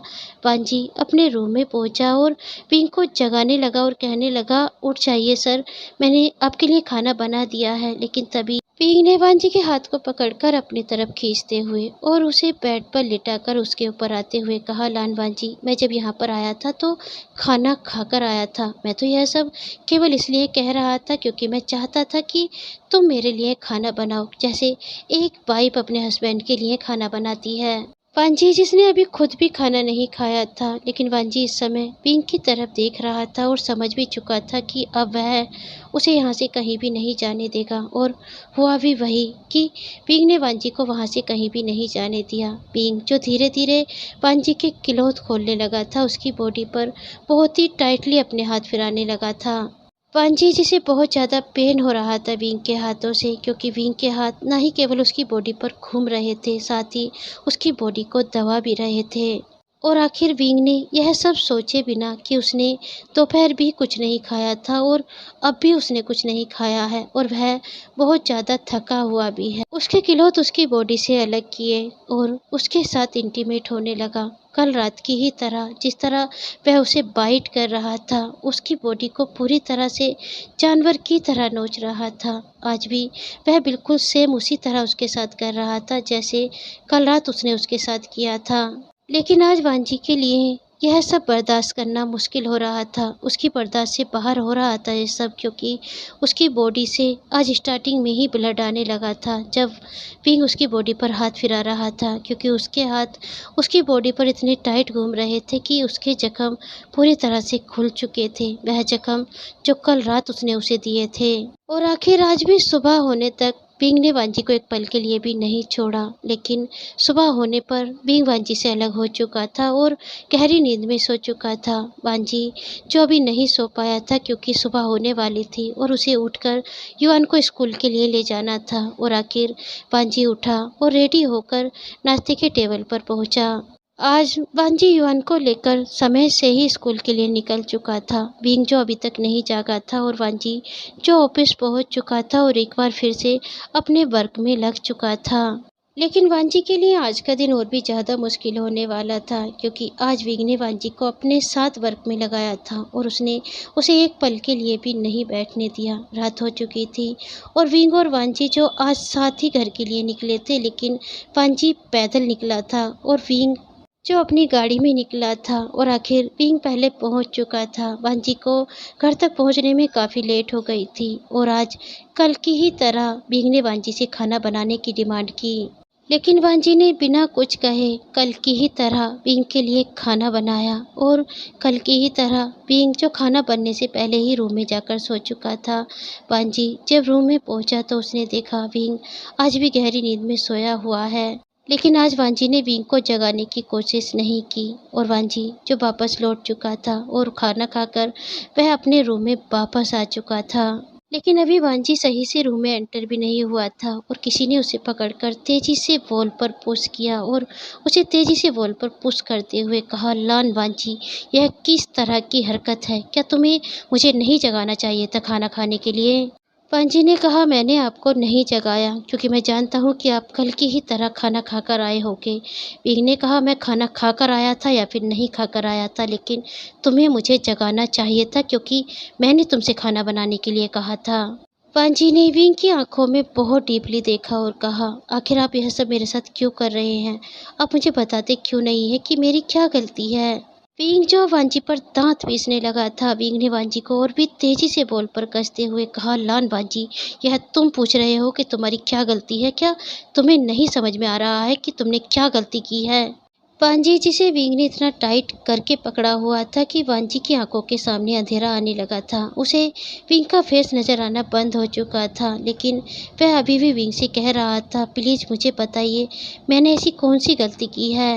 Speaker 1: वांजी अपने रूम में पहुँचा और विंग को जगाने लगा और कहने लगा, उठ जाइए सर, मैंने आपके लिए खाना बना दिया है। लेकिन तभी पींग ने वांजी के हाथ को पकड़कर अपनी तरफ खींचते हुए और उसे बेड पर लिटाकर उसके ऊपर आते हुए कहा, लान वांजी, मैं जब यहाँ पर आया था तो खाना खाकर आया था। मैं तो यह सब केवल इसलिए कह रहा था क्योंकि मैं चाहता था कि तुम मेरे लिए खाना बनाओ, जैसे एक वाइफ अपने हस्बैंड के लिए खाना बनाती है। वांजी, जिसने अभी खुद भी खाना नहीं खाया था, लेकिन वांजी इस समय पिंक की तरफ देख रहा था और समझ भी चुका था कि अब वह उसे यहाँ से कहीं भी नहीं जाने देगा। और हुआ भी वही कि पिंक ने वांजी को वहाँ से कहीं भी नहीं जाने दिया। पिंक, जो धीरे धीरे वांजी के क्लोथ खोलने लगा था, उसकी बॉडी पर बहुत ही टाइटली अपने हाथ फिराने लगा था। वांजी, जिसे बहुत ज़्यादा पेन हो रहा था विंग के हाथों से, क्योंकि विंग के हाथ ना ही केवल उसकी बॉडी पर घूम रहे थे, साथ ही उसकी बॉडी को दबा भी रहे थे। और आखिर विंग ने यह सब सोचे बिना कि उसने दोपहर भी कुछ नहीं खाया था और अब भी उसने कुछ नहीं खाया है और वह बहुत ज़्यादा थका हुआ भी है, उसके क्लॉथ उसकी बॉडी से अलग किए और उसके साथ इंटीमेट होने लगा। कल रात की ही तरह, जिस तरह वह उसे बाइट कर रहा था, उसकी बॉडी को पूरी तरह से जानवर की तरह नोच रहा था, आज भी वह बिल्कुल सेम उसी तरह उसके साथ कर रहा था जैसे कल रात उसने उसके साथ किया था। लेकिन आज वांजी के लिए यह सब बर्दाश्त करना मुश्किल हो रहा था, उसकी बर्दाश्त से बाहर हो रहा था ये सब, क्योंकि उसकी बॉडी से आज स्टार्टिंग में ही ब्लड आने लगा था जब पिंग उसकी बॉडी पर हाथ फिरा रहा था, क्योंकि उसके हाथ उसकी बॉडी पर इतने टाइट घूम रहे थे कि उसके जख्म पूरी तरह से खुल चुके थे, वह जख्म जो कल रात उसने उसे दिए थे। और आखिर आज भी सुबह होने तक पिंग ने वांजी को एक पल के लिए भी नहीं छोड़ा, लेकिन सुबह होने पर पिंग वांजी से अलग हो चुका था और गहरी नींद में सो चुका था। वांजी, जो अभी नहीं सो पाया था क्योंकि सुबह होने वाली थी और उसे उठकर युआन को स्कूल के लिए ले जाना था, और आखिर वांजी उठा और रेडी होकर नाश्ते के टेबल पर पहुंचा। आज वांजी युआन को लेकर समय से ही स्कूल के लिए निकल चुका था। विंग, जो अभी तक नहीं जागा था, और वांजी, जो ऑफिस पहुंच चुका था और एक बार फिर से अपने वर्क में लग चुका था। लेकिन वांजी के लिए आज का दिन और भी ज़्यादा मुश्किल होने वाला था, क्योंकि आज विंग ने वांजी को अपने साथ वर्क में लगाया था और उसने उसे एक पल के लिए भी नहीं बैठने दिया। रात हो चुकी थी और विंग और वांजी जो आज साथ ही घर के लिए निकले थे, लेकिन वांजी पैदल निकला था और विंग जो अपनी गाड़ी में निकला था, और आखिर पिंग पहले पहुंच चुका था। वांजी को घर तक पहुंचने में काफ़ी लेट हो गई थी और आज कल की ही तरह पिंग ने वांजी से खाना बनाने की डिमांड की, लेकिन वांजी ने बिना कुछ कहे कल की ही तरह पिंग के लिए खाना बनाया। और कल की ही तरह पिंग, जो खाना बनने से पहले ही रूम में जाकर सो चुका था, वांजी जब रूम में पहुंचा तो उसने देखा पिंग आज भी गहरी नींद में सोया हुआ है। लेकिन आज वांजी ने विंग को जगाने की कोशिश नहीं की और वांजी, जो वापस लौट चुका था और खाना खाकर वह अपने रूम में वापस आ चुका था। लेकिन अभी वांजी सही से रूम में एंटर भी नहीं हुआ था और किसी ने उसे पकड़कर तेजी से वॉल पर पुश किया और उसे तेजी से वॉल पर पुश करते हुए कहा, लान वांजी, यह किस तरह की हरकत है? क्या तुम्हें मुझे नहीं जगाना चाहिए था खाना खाने के लिए? पांजी ने कहा, मैंने आपको नहीं जगाया क्योंकि मैं जानता हूँ कि आप कल की ही तरह खाना खाकर आए होगे। विंग ने कहा, मैं खाना खाकर आया था या फिर नहीं खाकर आया था, लेकिन तुम्हें मुझे जगाना चाहिए था क्योंकि मैंने तुमसे खाना बनाने के लिए कहा था। पांजी ने विंग की आंखों में बहुत डीपली देखा और कहा, आखिर आप यह सब मेरे साथ क्यों कर रहे हैं? आप मुझे बताते क्यों नहीं है कि मेरी क्या गलती है? विंग, जो वांजी पर दांत पीसने लगा था, विंग ने वांजी को और भी तेजी से बॉल पर कसते हुए कहा, लान वांजी, यह तुम पूछ रहे हो कि तुम्हारी क्या गलती है? क्या तुम्हें नहीं समझ में आ रहा है कि तुमने क्या गलती की है? वांजी, जिसे विंग ने इतना टाइट करके पकड़ा हुआ था कि वांजी की आंखों के सामने अंधेरा आने लगा था, उसे विंग का फेस नजर आना बंद हो चुका था, लेकिन वह अभी भी विंग से कह रहा था, प्लीज मुझे बताइए, मैंने ऐसी कौन सी गलती की है?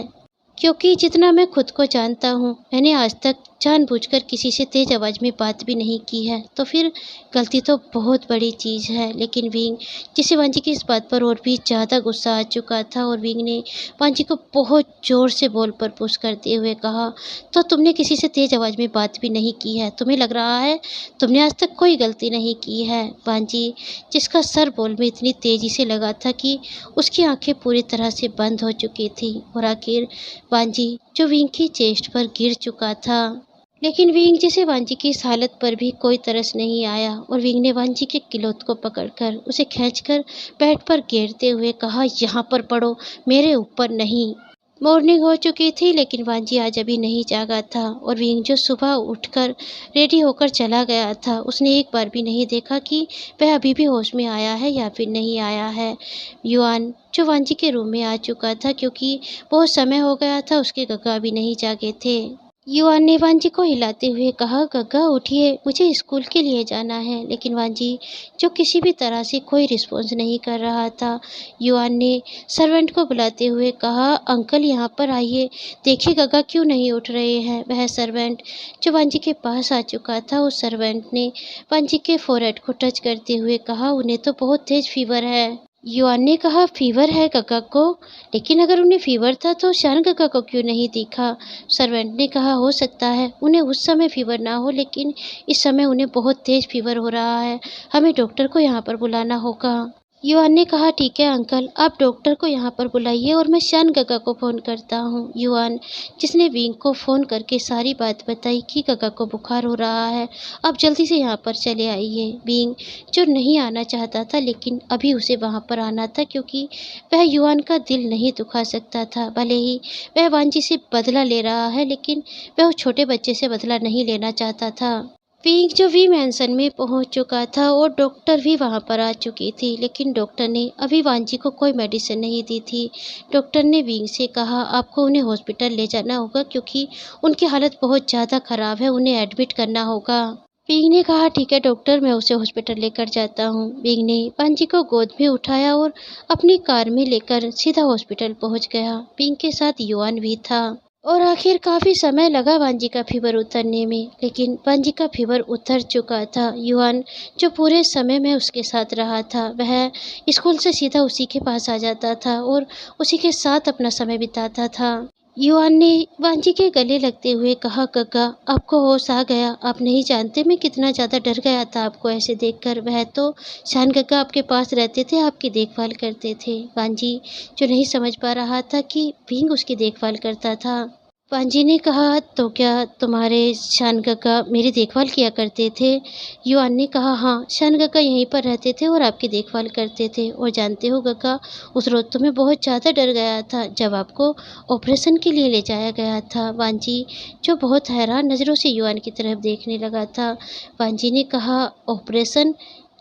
Speaker 1: क्योंकि जितना मैं खुद को जानता हूँ, मैंने आज तक जानबूझकर किसी से तेज आवाज़ में बात भी नहीं की है, तो फिर गलती तो बहुत बड़ी चीज़ है। लेकिन विंग, जिसे वांजी की इस बात पर और भी ज़्यादा गुस्सा आ चुका था, और विंग ने वांजी को बहुत ज़ोर से बॉल पर पुश करते हुए कहा, तो तुमने किसी से तेज आवाज़ में बात भी नहीं की है? तुम्हें लग रहा है तुमने आज तक कोई गलती नहीं की है? वांजी, जिसका सर बॉल में इतनी तेज़ी से लगा था कि उसकी आंखें पूरी तरह से बंद हो चुकी थी, और आखिर वांजी, जो विंग की चेस्ट पर गिर चुका था। लेकिन विंग से वांजी की इस हालत पर भी कोई तरस नहीं आया और विंग ने वांजी के किलोथ को पकड़कर उसे खींचकर बेड पर गिरते हुए कहा, यहाँ पर पड़ो, मेरे ऊपर नहीं। मॉर्निंग हो चुकी थी लेकिन वांजी आज अभी नहीं जागा था और विंग जो सुबह उठकर रेडी होकर चला गया था, उसने एक बार भी नहीं देखा कि वह अभी भी होश में आया है या फिर नहीं आया है। युआन जो वांजी के रूम में आ चुका था क्योंकि बहुत समय हो गया था, उसके गग्गा अभी नहीं जागे थे। युआन ने वांजी को हिलाते हुए कहा, गग्गा उठिए, मुझे स्कूल के लिए जाना है। लेकिन वांजी जो किसी भी तरह से कोई रिस्पॉन्स नहीं कर रहा था। युआन ने सर्वेंट को बुलाते हुए कहा, अंकल यहाँ पर आइए, देखिए गग्गा क्यों नहीं उठ रहे हैं। वह सर्वेंट जो वांजी के पास आ चुका था, उस सर्वेंट ने वांजी के फोरहेड को टच करते हुए कहा, उन्हें तो बहुत तेज फीवर है। युआन ने कहा, फीवर है गग्गा को, लेकिन अगर उन्हें फीवर था तो शान गग्गा को क्यों नहीं दिखा। सर्वेंट ने कहा, हो सकता है उन्हें उस समय फीवर ना हो, लेकिन इस समय उन्हें बहुत तेज फीवर हो रहा है, हमें डॉक्टर को यहाँ पर बुलाना होगा। युआन ने कहा, ठीक है अंकल, आप डॉक्टर को यहाँ पर बुलाइए और मैं शान गग्गा को फ़ोन करता हूँ। युआन जिसने विंग को फ़ोन करके सारी बात बताई कि गग्गा को बुखार हो रहा है, आप जल्दी से यहाँ पर चले आइए। विंग जो नहीं आना चाहता था लेकिन अभी उसे वहाँ पर आना था क्योंकि वह युआन का दिल नहीं दुखा सकता था। भले ही वह वांजी से बदला ले रहा है लेकिन वह उस छोटे बच्चे से बदला नहीं लेना चाहता था। विंग जो वी मैंसन में पहुंच चुका था और डॉक्टर भी वहां पर आ चुकी थी, लेकिन डॉक्टर ने अभी वांजी को कोई मेडिसिन नहीं दी थी। डॉक्टर ने विंग से कहा, आपको उन्हें हॉस्पिटल ले जाना होगा क्योंकि उनकी हालत बहुत ज़्यादा ख़राब है, उन्हें एडमिट करना होगा। विंग ने कहा, ठीक है डॉक्टर, मैं उसे हॉस्पिटल लेकर जाता हूँ। विंग ने वांजी को गोद में उठाया और अपनी कार में लेकर सीधा हॉस्पिटल पहुँच गया। विंग के साथ युआन भी था। और आखिर काफ़ी समय लगा वांजी का फीवर उतरने में, लेकिन वांजी का फीवर उतर चुका था। युआन जो पूरे समय में उसके साथ रहा था, वह स्कूल से सीधा उसी के पास आ जाता था और उसी के साथ अपना समय बिताता था। युआन ने वांजी के गले लगते हुए कहा, गग्गा आपको होश आ गया, आप नहीं जानते मैं कितना ज़्यादा डर गया था आपको ऐसे देखकर। वह तो शान गग्गा आपके पास रहते थे, आपकी देखभाल करते थे। वांजी जो नहीं समझ पा रहा था कि विंग उसकी देखभाल करता था। पांजी ने कहा, तो क्या तुम्हारे शान गग्गा मेरी देखभाल किया करते थे। युआन ने कहा, हाँ, शान गग्गा यहीं पर रहते थे और आपकी देखभाल करते थे। और जानते हो गग्गा, उस रोज तो मैं बहुत ज़्यादा डर गया था जब आपको ऑपरेशन के लिए ले जाया गया था। वांजी जो बहुत हैरान नज़रों से युआन की तरफ देखने लगा था। वांजी ने कहा, ऑपरेशन,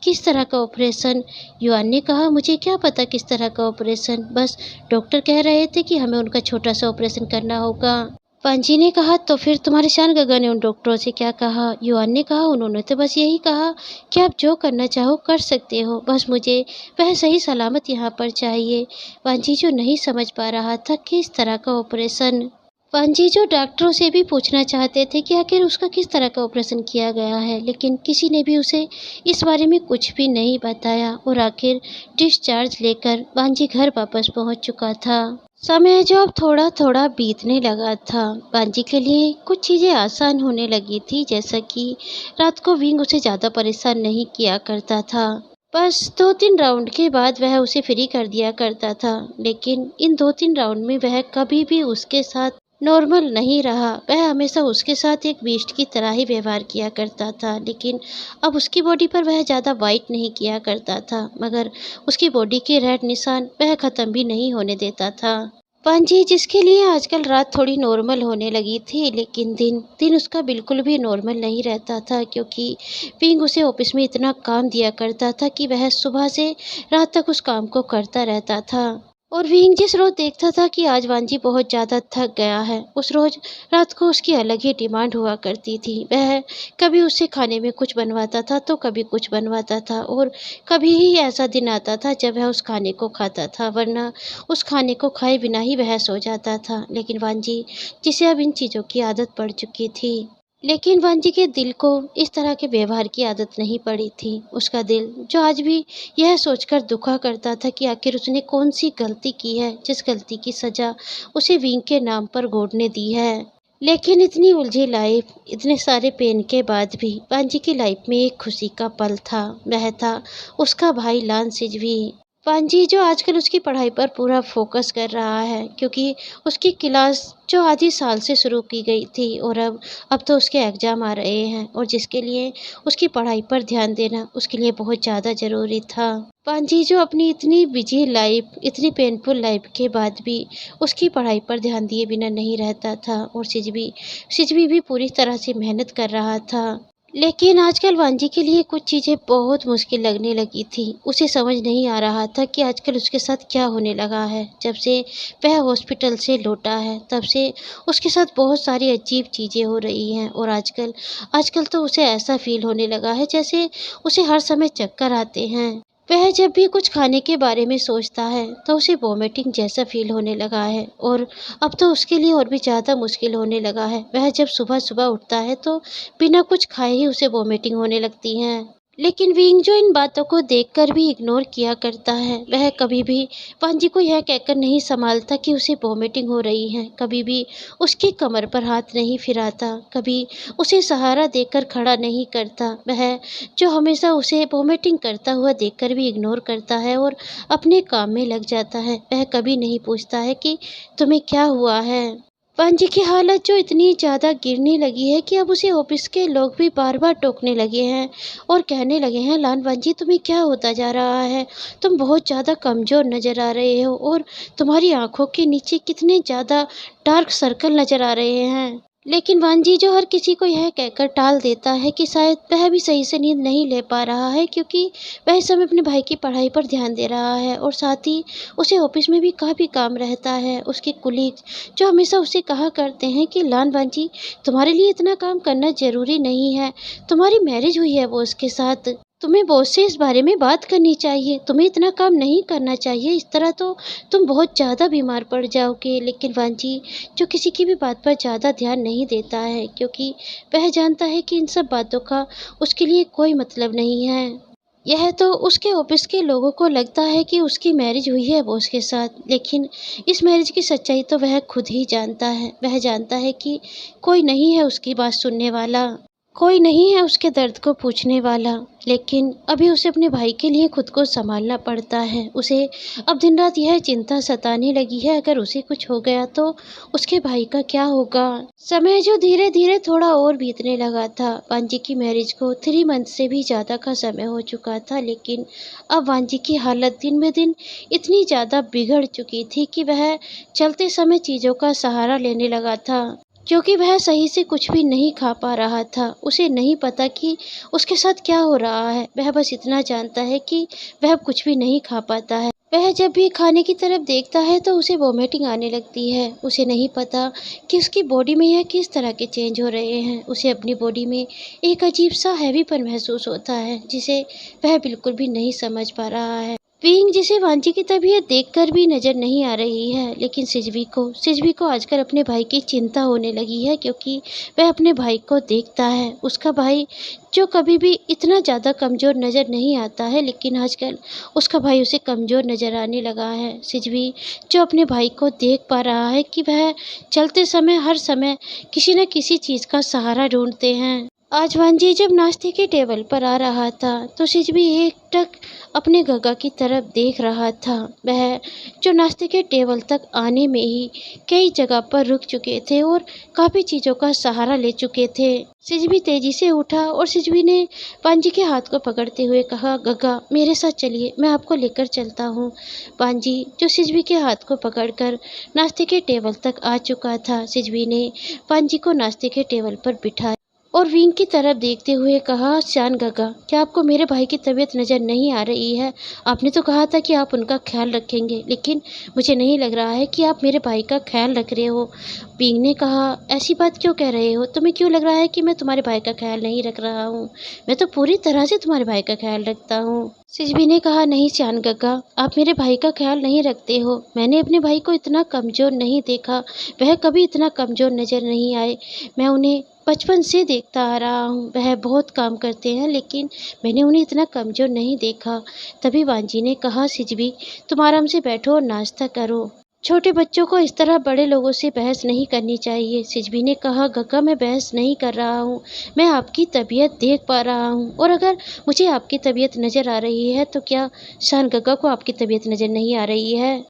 Speaker 1: किस तरह का ऑपरेशन। युआन ने कहा, मुझे क्या पता किस तरह का ऑपरेशन, बस डॉक्टर कह रहे थे कि हमें उनका छोटा सा ऑपरेशन करना होगा। पांजी ने कहा, तो फिर तुम्हारे शान गग्गा ने उन डॉक्टरों से क्या कहा। युआन ने कहा, उन्होंने तो बस यही कहा कि आप जो करना चाहो कर सकते हो, बस मुझे वह सही सलामत यहाँ पर चाहिए। पांजी जो नहीं समझ पा रहा था किस तरह का ऑपरेशन। पांजी जो डॉक्टरों से भी पूछना चाहते थे कि आखिर उसका किस तरह का ऑपरेशन किया गया है, लेकिन किसी ने भी उसे इस बारे में कुछ भी नहीं बताया। और आखिर डिस्चार्ज लेकर पांजी घर वापस पहुंच चुका था। समय जो अब थोड़ा थोड़ा बीतने लगा था, पांजी के लिए कुछ चीज़ें आसान होने लगी थी, जैसा कि रात को विंग उसे ज़्यादा परेशान नहीं किया करता था। बस 2-3 राउंड के बाद वह उसे फ्री कर दिया करता था, लेकिन इन 2-3 राउंड में वह कभी भी उसके साथ नॉर्मल नहीं रहा। वह हमेशा उसके साथ एक बीस्ट की तरह ही व्यवहार किया करता था, लेकिन अब उसकी बॉडी पर वह ज़्यादा वाइट नहीं किया करता था, मगर उसकी बॉडी के रेड निशान वह ख़त्म भी नहीं होने देता था। पांजी जिसके लिए आजकल रात थोड़ी नॉर्मल होने लगी थी, लेकिन दिन दिन उसका बिल्कुल भी नॉर्मल नहीं रहता था, क्योंकि विंग उसे ऑफिस में इतना काम दिया करता था कि वह सुबह से रात तक उस काम को करता रहता था। और विंग जिस रोज देखता था कि आज वांजी बहुत ज़्यादा थक गया है, उस रोज रात को उसकी अलग ही डिमांड हुआ करती थी। वह कभी उसे खाने में कुछ बनवाता था तो कभी कुछ बनवाता था, और कभी ही ऐसा दिन आता था जब वह उस खाने को खाता था, वरना उस खाने को खाए बिना ही वह सो जाता था। लेकिन वांजी जिसे अब इन चीज़ों की आदत पड़ चुकी थी, लेकिन वांजी के दिल को इस तरह के व्यवहार की आदत नहीं पड़ी थी। उसका दिल जो आज भी यह सोचकर दुखा करता था कि आखिर उसने कौन सी गलती की है, जिस गलती की सजा उसे विंग के नाम पर गॉड ने दी है। लेकिन इतनी उलझी लाइफ, इतने सारे पेन के बाद भी वांजी की लाइफ में एक खुशी का पल था, वह था उसका भाई लांसिज भी। पांजी जो आजकल उसकी पढ़ाई पर पूरा फ़ोकस कर रहा है क्योंकि उसकी क्लास जो आधी साल से शुरू की गई थी और अब तो उसके एग्ज़ाम आ रहे हैं और जिसके लिए उसकी पढ़ाई पर ध्यान देना उसके लिए बहुत ज़्यादा ज़रूरी था। पांजी जो अपनी इतनी बिज़ी लाइफ़, इतनी पेनफुल लाइफ़ के बाद भी उसकी पढ़ाई पर ध्यान दिए बिना नहीं रहता था और सिजवी भी पूरी तरह से मेहनत कर रहा था। लेकिन आजकल वांजी के लिए कुछ चीज़ें बहुत मुश्किल लगने लगी थी। उसे समझ नहीं आ रहा था कि आजकल उसके साथ क्या होने लगा है। जब से वह हॉस्पिटल से लौटा है, तब से उसके साथ बहुत सारी अजीब चीज़ें हो रही हैं और आजकल आजकल तो उसे ऐसा फ़ील होने लगा है जैसे उसे हर समय चक्कर आते हैं। वह जब भी कुछ खाने के बारे में सोचता है, तो उसे वॉमिटिंग जैसा फ़ील होने लगा है और अब तो उसके लिए और भी ज़्यादा मुश्किल होने लगा है। वह जब सुबह-सुबह उठता है तो बिना कुछ खाए ही उसे वॉमिटिंग होने लगती है। लेकिन विंग जो इन बातों को देखकर भी इग्नोर किया करता है, वह कभी भी पांजी को यह कहकर नहीं संभालता कि उसे वॉमिटिंग हो रही है, कभी भी उसकी कमर पर हाथ नहीं फिराता, कभी उसे सहारा देकर खड़ा नहीं करता। वह जो हमेशा उसे वॉमिटिंग करता हुआ देखकर भी इग्नोर करता है और अपने काम में लग जाता है। वह कभी नहीं पूछता है कि तुम्हें क्या हुआ है। पांजी की हालत जो इतनी ज़्यादा गिरने लगी है कि अब उसे ऑफिस के लोग भी बार-बार टोकने लगे हैं और कहने लगे हैं, "लान पांजी तुम्हें क्या होता जा रहा है? तुम बहुत ज़्यादा कमज़ोर नज़र आ रहे हो और तुम्हारी आँखों के नीचे कितने ज़्यादा डार्क सर्कल नज़र आ रहे हैं।" लेकिन वांजी जो हर किसी को यह कहकर टाल देता है कि शायद वह भी सही से नींद नहीं ले पा रहा है क्योंकि वह इस समय अपने भाई की पढ़ाई पर ध्यान दे रहा है और साथ ही उसे ऑफिस में भी काफ़ी काम रहता है। उसके कुलीग्स जो हमेशा उसे कहा करते हैं कि लान वांजी तुम्हारे लिए इतना काम करना ज़रूरी नहीं है, तुम्हारी मैरिज हुई है बॉस के साथ, तुम्हें बॉस से इस बारे में बात करनी चाहिए, तुम्हें इतना काम नहीं करना चाहिए, इस तरह तो तुम बहुत ज़्यादा बीमार पड़ जाओगे। लेकिन वांजी जो किसी की भी बात पर ज़्यादा ध्यान नहीं देता है क्योंकि वह जानता है कि इन सब बातों का उसके लिए कोई मतलब नहीं है। यह तो उसके ऑफिस के लोगों को लगता है कि उसकी मैरिज हुई है बॉस के साथ, लेकिन इस मैरिज की सच्चाई तो वह खुद ही जानता है। वह जानता है कि कोई नहीं है उसकी बात सुनने वाला, कोई नहीं है उसके दर्द को पूछने वाला, लेकिन अभी उसे अपने भाई के लिए खुद को सँभालना पड़ता है। उसे अब दिन-रात यह चिंता सताने लगी है, अगर उसे कुछ हो गया तो उसके भाई का क्या होगा? समय जो धीरे-धीरे थोड़ा और बीतने लगा था। वांजी की मैरिज को 3 मंथ से भी ज़्यादा का समय हो चुका था, लेकिन अब वांजी की हालत दिन-ब-दिन इतनी ज़्यादा बिगड़ चुकी थी कि वह चलते समय चीज़ों का सहारा लेने लगा था। क्योंकि वह सही से कुछ भी नहीं खा पा रहा था। उसे नहीं पता कि उसके साथ क्या हो रहा है। वह बस इतना जानता है कि वह अब कुछ भी नहीं खा पाता है। वह जब भी खाने की तरफ देखता है तो उसे वॉमिटिंग आने लगती है। उसे नहीं पता कि उसकी बॉडी में यह किस तरह के चेंज हो रहे हैं। उसे अपनी बॉडी में एक अजीब-सा हैवीपन महसूस होता है, जिसे वह बिल्कुल भी नहीं समझ पा रहा है। पिंग जिसे वांजी की तबीयत देखकर भी नज़र नहीं आ रही है, लेकिन सिजवी को आजकल अपने भाई की चिंता होने लगी है क्योंकि वह अपने भाई को देखता है। उसका भाई जो कभी भी इतना ज़्यादा कमज़ोर नज़र नहीं आता है, लेकिन आजकल उसका भाई उसे कमज़ोर नज़र आने लगा है। सिजवी जो अपने भाई को देख पा रहा है कि वह चलते समय हर समय किसी न किसी चीज़ का सहारा ढूँढते हैं। आज वांजी जब नाश्ते के टेबल पर आ रहा था, तो सिजवी एकटक अपने गगा की तरफ देख रहा था। वह जो नाश्ते के टेबल तक आने में ही कई जगह पर रुक चुके थे और काफ़ी चीज़ों का सहारा ले चुके थे। सिजवी तेजी से उठा और सिजवी ने पांजी के हाथ को पकड़ते हुए कहा, गगा मेरे साथ चलिए, मैं आपको लेकर चलता हूँ। पांजी जो सिजवी के हाथ को पकड़कर नाश्ते के टेबल तक आ चुका था, सिजवी ने पांजी को नाश्ते के टेबल पर बिठाया और विंग की तरफ देखते हुए कहा, शान गगा, क्या आपको मेरे भाई की तबीयत नज़र नहीं आ रही है? आपने तो कहा था कि आप उनका ख्याल रखेंगे, लेकिन मुझे नहीं लग रहा है कि आप मेरे भाई का ख्याल रख रहे हो। विंग ने कहा, ऐसी बात क्यों कह रहे हो? तुम्हें क्यों लग रहा है कि मैं तुम्हारे भाई का ख्याल नहीं रख रहा हूँ? मैं तो पूरी तरह से तुम्हारे भाई का ख्याल रखता हूँ। सिजवी ने कहा, नहीं शान गगा, आप मेरे भाई का ख्याल नहीं रखते हो। मैंने अपने भाई को इतना कमज़ोर नहीं देखा, वह कभी इतना कमज़ोर नज़र नहीं आए। मैं उन्हें बचपन से देखता आ रहा हूँ, वह बहुत काम करते हैं, लेकिन मैंने उन्हें इतना कमज़ोर नहीं देखा। तभी वांजी ने कहा, सिजवी तुम आराम से बैठो और नाश्ता करो। छोटे बच्चों को इस तरह बड़े लोगों से बहस नहीं करनी चाहिए। सिजबी ने कहा, गग्गा मैं बहस नहीं कर रहा हूँ, मैं आपकी तबीयत देख पा रहा हूँ और अगर मुझे आपकी तबीयत नज़र आ रही है तो क्या शान गग्गा को आपकी तबीयत नज़र नहीं आ रही है?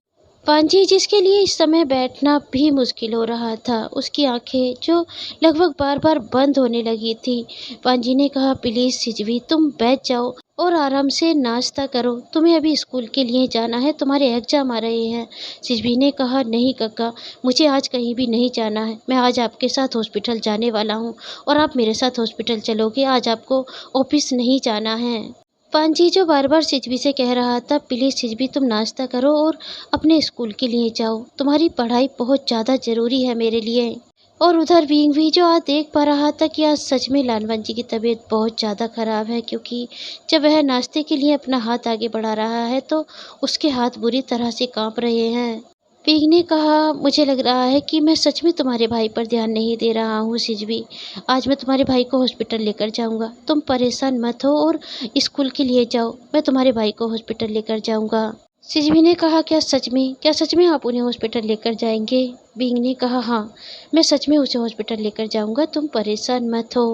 Speaker 1: पांजी, जिसके लिए इस समय बैठना भी मुश्किल हो रहा था, उसकी आंखें जो लगभग बार बार बंद होने लगी थी। पांजी ने कहा, प्लीज सिजवी तुम बैठ जाओ और आराम से नाश्ता करो, तुम्हें अभी स्कूल के लिए जाना है, तुम्हारे एग्जाम आ रहे हैं। सिजवी ने कहा, नहीं कक्का, मुझे आज कहीं भी नहीं जाना है, मैं आज आपके साथ हॉस्पिटल जाने वाला हूँ और आप मेरे साथ हॉस्पिटल चलोगे, आज आपको ऑफिस नहीं जाना है। पांजी जो बार बार सिजवी से कह रहा था, प्लीज सिजवी तुम नाश्ता करो और अपने स्कूल के लिए जाओ, तुम्हारी पढ़ाई बहुत ज़्यादा ज़रूरी है मेरे लिए। और उधर विंग भी जो आज देख पा रहा था कि आज सच में लालवन जी की तबीयत बहुत ज़्यादा ख़राब है, क्योंकि जब वह नाश्ते के लिए अपना हाथ आगे बढ़ा रहा है तो उसके हाथ बुरी तरह से कांप रहे हैं। विंग ने कहा, मुझे लग रहा है कि मैं सच में तुम्हारे भाई पर ध्यान नहीं दे रहा हूँ सिजवी, आज मैं तुम्हारे भाई को हॉस्पिटल लेकर जाऊँगा, तुम परेशान मत हो और स्कूल के लिए जाओ, मैं तुम्हारे भाई को हॉस्पिटल लेकर जाऊँगा। सिजवी ने कहा, क्या सच में आप उन्हें हॉस्पिटल लेकर जाएंगे? विंग ने कहा, हाँ, मैं सच में उसे हॉस्पिटल लेकर जाऊँगा, तुम परेशान मत हो।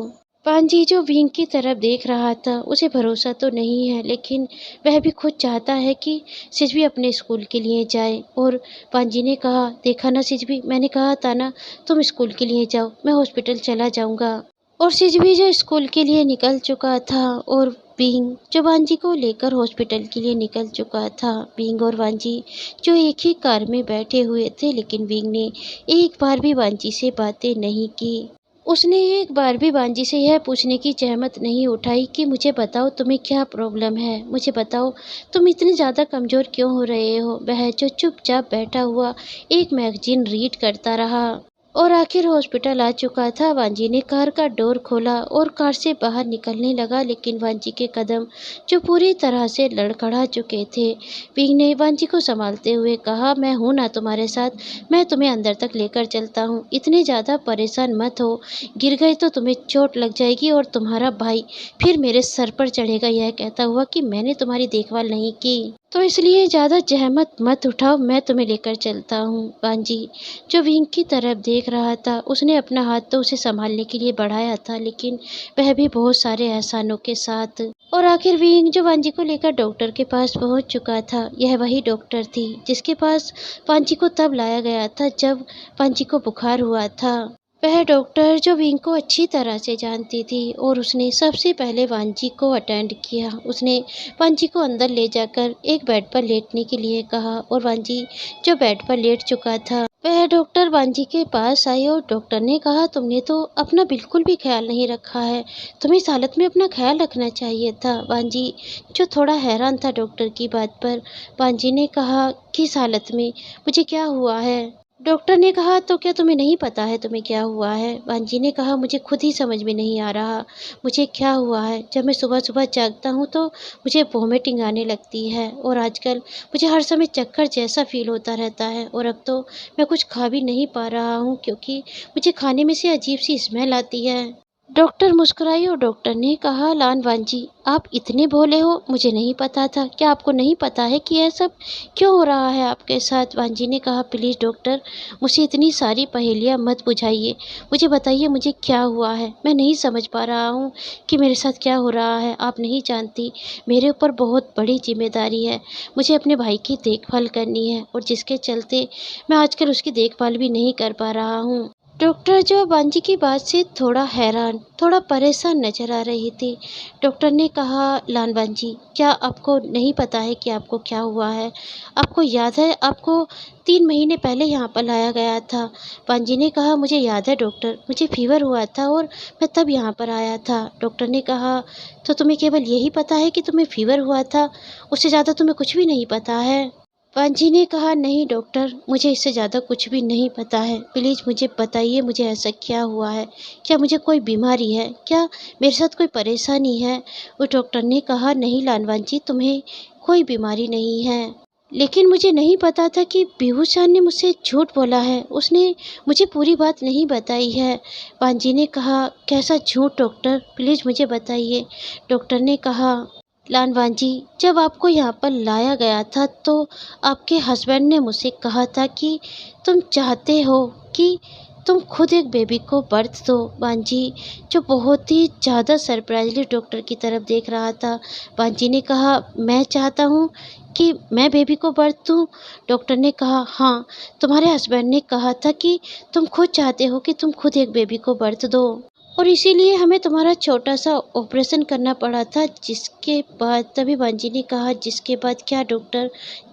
Speaker 1: पांजी जो विंग की तरफ देख रहा था, उसे भरोसा तो नहीं है, लेकिन वह भी खुद चाहता है कि सिजवी अपने स्कूल के लिए जाए। और पांजी ने कहा, देखा ना सिजवी, मैंने कहा था ना, तुम स्कूल के लिए जाओ, मैं हॉस्पिटल चला जाऊँगा। और सिजवी जो स्कूल के लिए निकल चुका था और विंग जो वांजी को लेकर हॉस्पिटल के लिए निकल चुका था। विंग और वांजी जो एक ही कार में बैठे हुए थे, लेकिन विंग ने एक बार भी वांजी से बातें नहीं की। उसने एक बार भी वांजी से यह पूछने की जहमत नहीं उठाई कि मुझे बताओ तुम्हें क्या प्रॉब्लम है, मुझे बताओ तुम इतने ज़्यादा कमज़ोर क्यों हो रहे हो। वह जो चुपचाप बैठा हुआ एक मैगजीन रीड करता रहा और आखिर हॉस्पिटल आ चुका था। वांजी ने कार का डोर खोला और कार से बाहर निकलने लगा, लेकिन वांजी के कदम जो पूरी तरह से लड़खड़ा चुके थे। विंग ने वांजी को संभालते हुए कहा, मैं हूं ना तुम्हारे साथ, मैं तुम्हें अंदर तक लेकर चलता हूं, इतने ज़्यादा परेशान मत हो, गिर गए तो तुम्हें चोट लग जाएगी और तुम्हारा भाई फिर मेरे सर पर चढ़ेगा यह कहता हुआ कि मैंने तुम्हारी देखभाल नहीं की, तो इसलिए ज़्यादा जहमत मत उठाओ, मैं तुम्हें लेकर चलता हूँ। वांजी जो विंग की तरफ देख रहा था, उसने अपना हाथ तो उसे संभालने के लिए बढ़ाया था, लेकिन वह भी बहुत सारे एहसानों के साथ। और आखिर विंग जो वांजी को लेकर डॉक्टर के पास पहुंच चुका था। यह वही डॉक्टर थी जिसके पास वांजी को तब लाया गया था जब वांजी को बुखार हुआ था। वह डॉक्टर जो विंग को अच्छी तरह से जानती थी और उसने सबसे पहले वांजी को अटेंड किया। उसने वांजी को अंदर ले जाकर एक बेड पर लेटने के लिए कहा और वांजी जो बेड पर लेट चुका था, वह डॉक्टर वांजी के पास आई और डॉक्टर ने कहा, तुमने तो अपना बिल्कुल भी ख्याल नहीं रखा है, तुम्हें इस हालत में अपना ख्याल रखना चाहिए था। वांजी जो थोड़ा हैरान था डॉक्टर की बात पर, वांजी ने कहा, किस हालत में, मुझे क्या हुआ है? डॉक्टर ने कहा, तो क्या तुम्हें नहीं पता है तुम्हें क्या हुआ है? वांजी ने कहा, मुझे खुद ही समझ में नहीं आ रहा मुझे क्या हुआ है। जब मैं सुबह सुबह जागता हूँ तो मुझे वॉमिटिंग आने लगती है और आजकल मुझे हर समय चक्कर जैसा फील होता रहता है और अब तो मैं कुछ खा भी नहीं पा रहा हूँ क्योंकि मुझे खाने में से अजीब सी स्मेल आती है। डॉक्टर मुस्कुराई और डॉक्टर ने कहा, लान वांजी, आप इतने भोले हो, मुझे नहीं पता था। क्या आपको नहीं पता है कि यह सब क्यों हो रहा है आपके साथ? वांजी ने कहा, प्लीज़ डॉक्टर, मुझे इतनी सारी पहेलियाँ मत बुझाइए, मुझे बताइए मुझे क्या हुआ है। मैं नहीं समझ पा रहा हूँ कि मेरे साथ क्या हो रहा है। आप नहीं जानती, मेरे ऊपर बहुत बड़ी जिम्मेदारी है, मुझे अपने भाई की देखभाल करनी है और जिसके चलते मैं आजकल उसकी देखभाल भी नहीं कर पा रहा हूँ। डॉक्टर जो वांजी की बात से थोड़ा हैरान, थोड़ा परेशान नजर आ रही थी। डॉक्टर ने कहा, लान वांजी, क्या आपको नहीं पता है कि आपको क्या हुआ है? आपको याद है आपको 3 महीने पहले यहाँ पर लाया गया था? वांजी ने कहा, मुझे याद है डॉक्टर, मुझे फीवर हुआ था और मैं तब यहाँ पर आया था। डॉक्टर ने कहा, तो तुम्हें केवल यही पता है कि तुम्हें फीवर हुआ था, उससे ज़्यादा तुम्हें कुछ भी नहीं पता है? वांजी ने कहा, नहीं डॉक्टर, मुझे इससे ज़्यादा कुछ भी नहीं पता है, प्लीज़ मुझे बताइए मुझे ऐसा क्या हुआ है, क्या मुझे कोई बीमारी है, क्या मेरे साथ कोई परेशानी है? वो डॉक्टर ने कहा, नहीं लानवांजी, तुम्हें कोई बीमारी नहीं है, लेकिन मुझे नहीं पता था कि बेहूशान ने मुझसे झूठ बोला है, उसने मुझे पूरी बात नहीं बताई है। वांजी ने कहा, कैसा झूठ डॉक्टर, प्लीज़ मुझे बताइए। डॉक्टर ने कहा, लानवान जी, जब आपको यहाँ पर लाया गया था तो आपके हस्बैंड ने मुझसे कहा था कि तुम चाहते हो कि तुम खुद एक बेबी को बर्थ दो। बान जी, जो बहुत ही ज़्यादा सरप्राइजली डॉक्टर की तरफ देख रहा था, बान जी ने कहा, मैं चाहता हूँ कि मैं बेबी को बर्थ दूँ। डॉक्टर ने कहा, हाँ, तुम्हारे हस्बैंड ने कहा था कि तुम खुद चाहते हो कि तुम खुद एक बेबी को बर्थ दो, और इसीलिए हमें तुम्हारा छोटा-सा ऑपरेशन करना पड़ा था। जिसके बाद तभी बांजी ने कहा, जिसके बाद क्या डॉक्टर?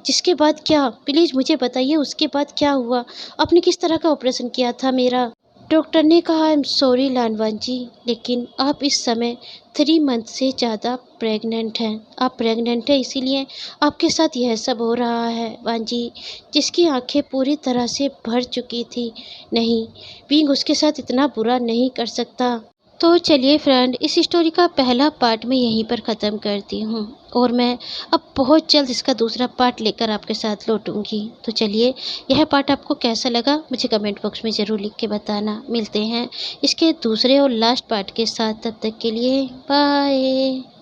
Speaker 1: जिसके बाद क्या? प्लीज़ मुझे बताइए उसके बाद क्या हुआ? आपने किस तरह का ऑपरेशन किया था मेरा? डॉक्टर ने कहा, आई एम सॉरी लानवान जी, लेकिन आप इस समय 3 मंथ से ज़्यादा प्रेग्नेंट हैं। आप प्रेग्नेंट हैं, इसीलिए आपके साथ यह सब हो रहा है। वान जी, जिसकी आँखें पूरी तरह से भर चुकी थी, नहीं, बीइंग उसके साथ इतना बुरा नहीं कर सकता। तो चलिए फ्रेंड, इस स्टोरी का पहला पार्ट मैं यहीं पर ख़त्म करती हूँ, और मैं अब बहुत जल्द इसका दूसरा पार्ट लेकर आपके साथ लौटूँगी। तो चलिए, यह पार्ट आपको कैसा लगा मुझे कमेंट बॉक्स में ज़रूर लिख के बताना। मिलते हैं इसके दूसरे और लास्ट पार्ट के साथ, तब तक के लिए बाय।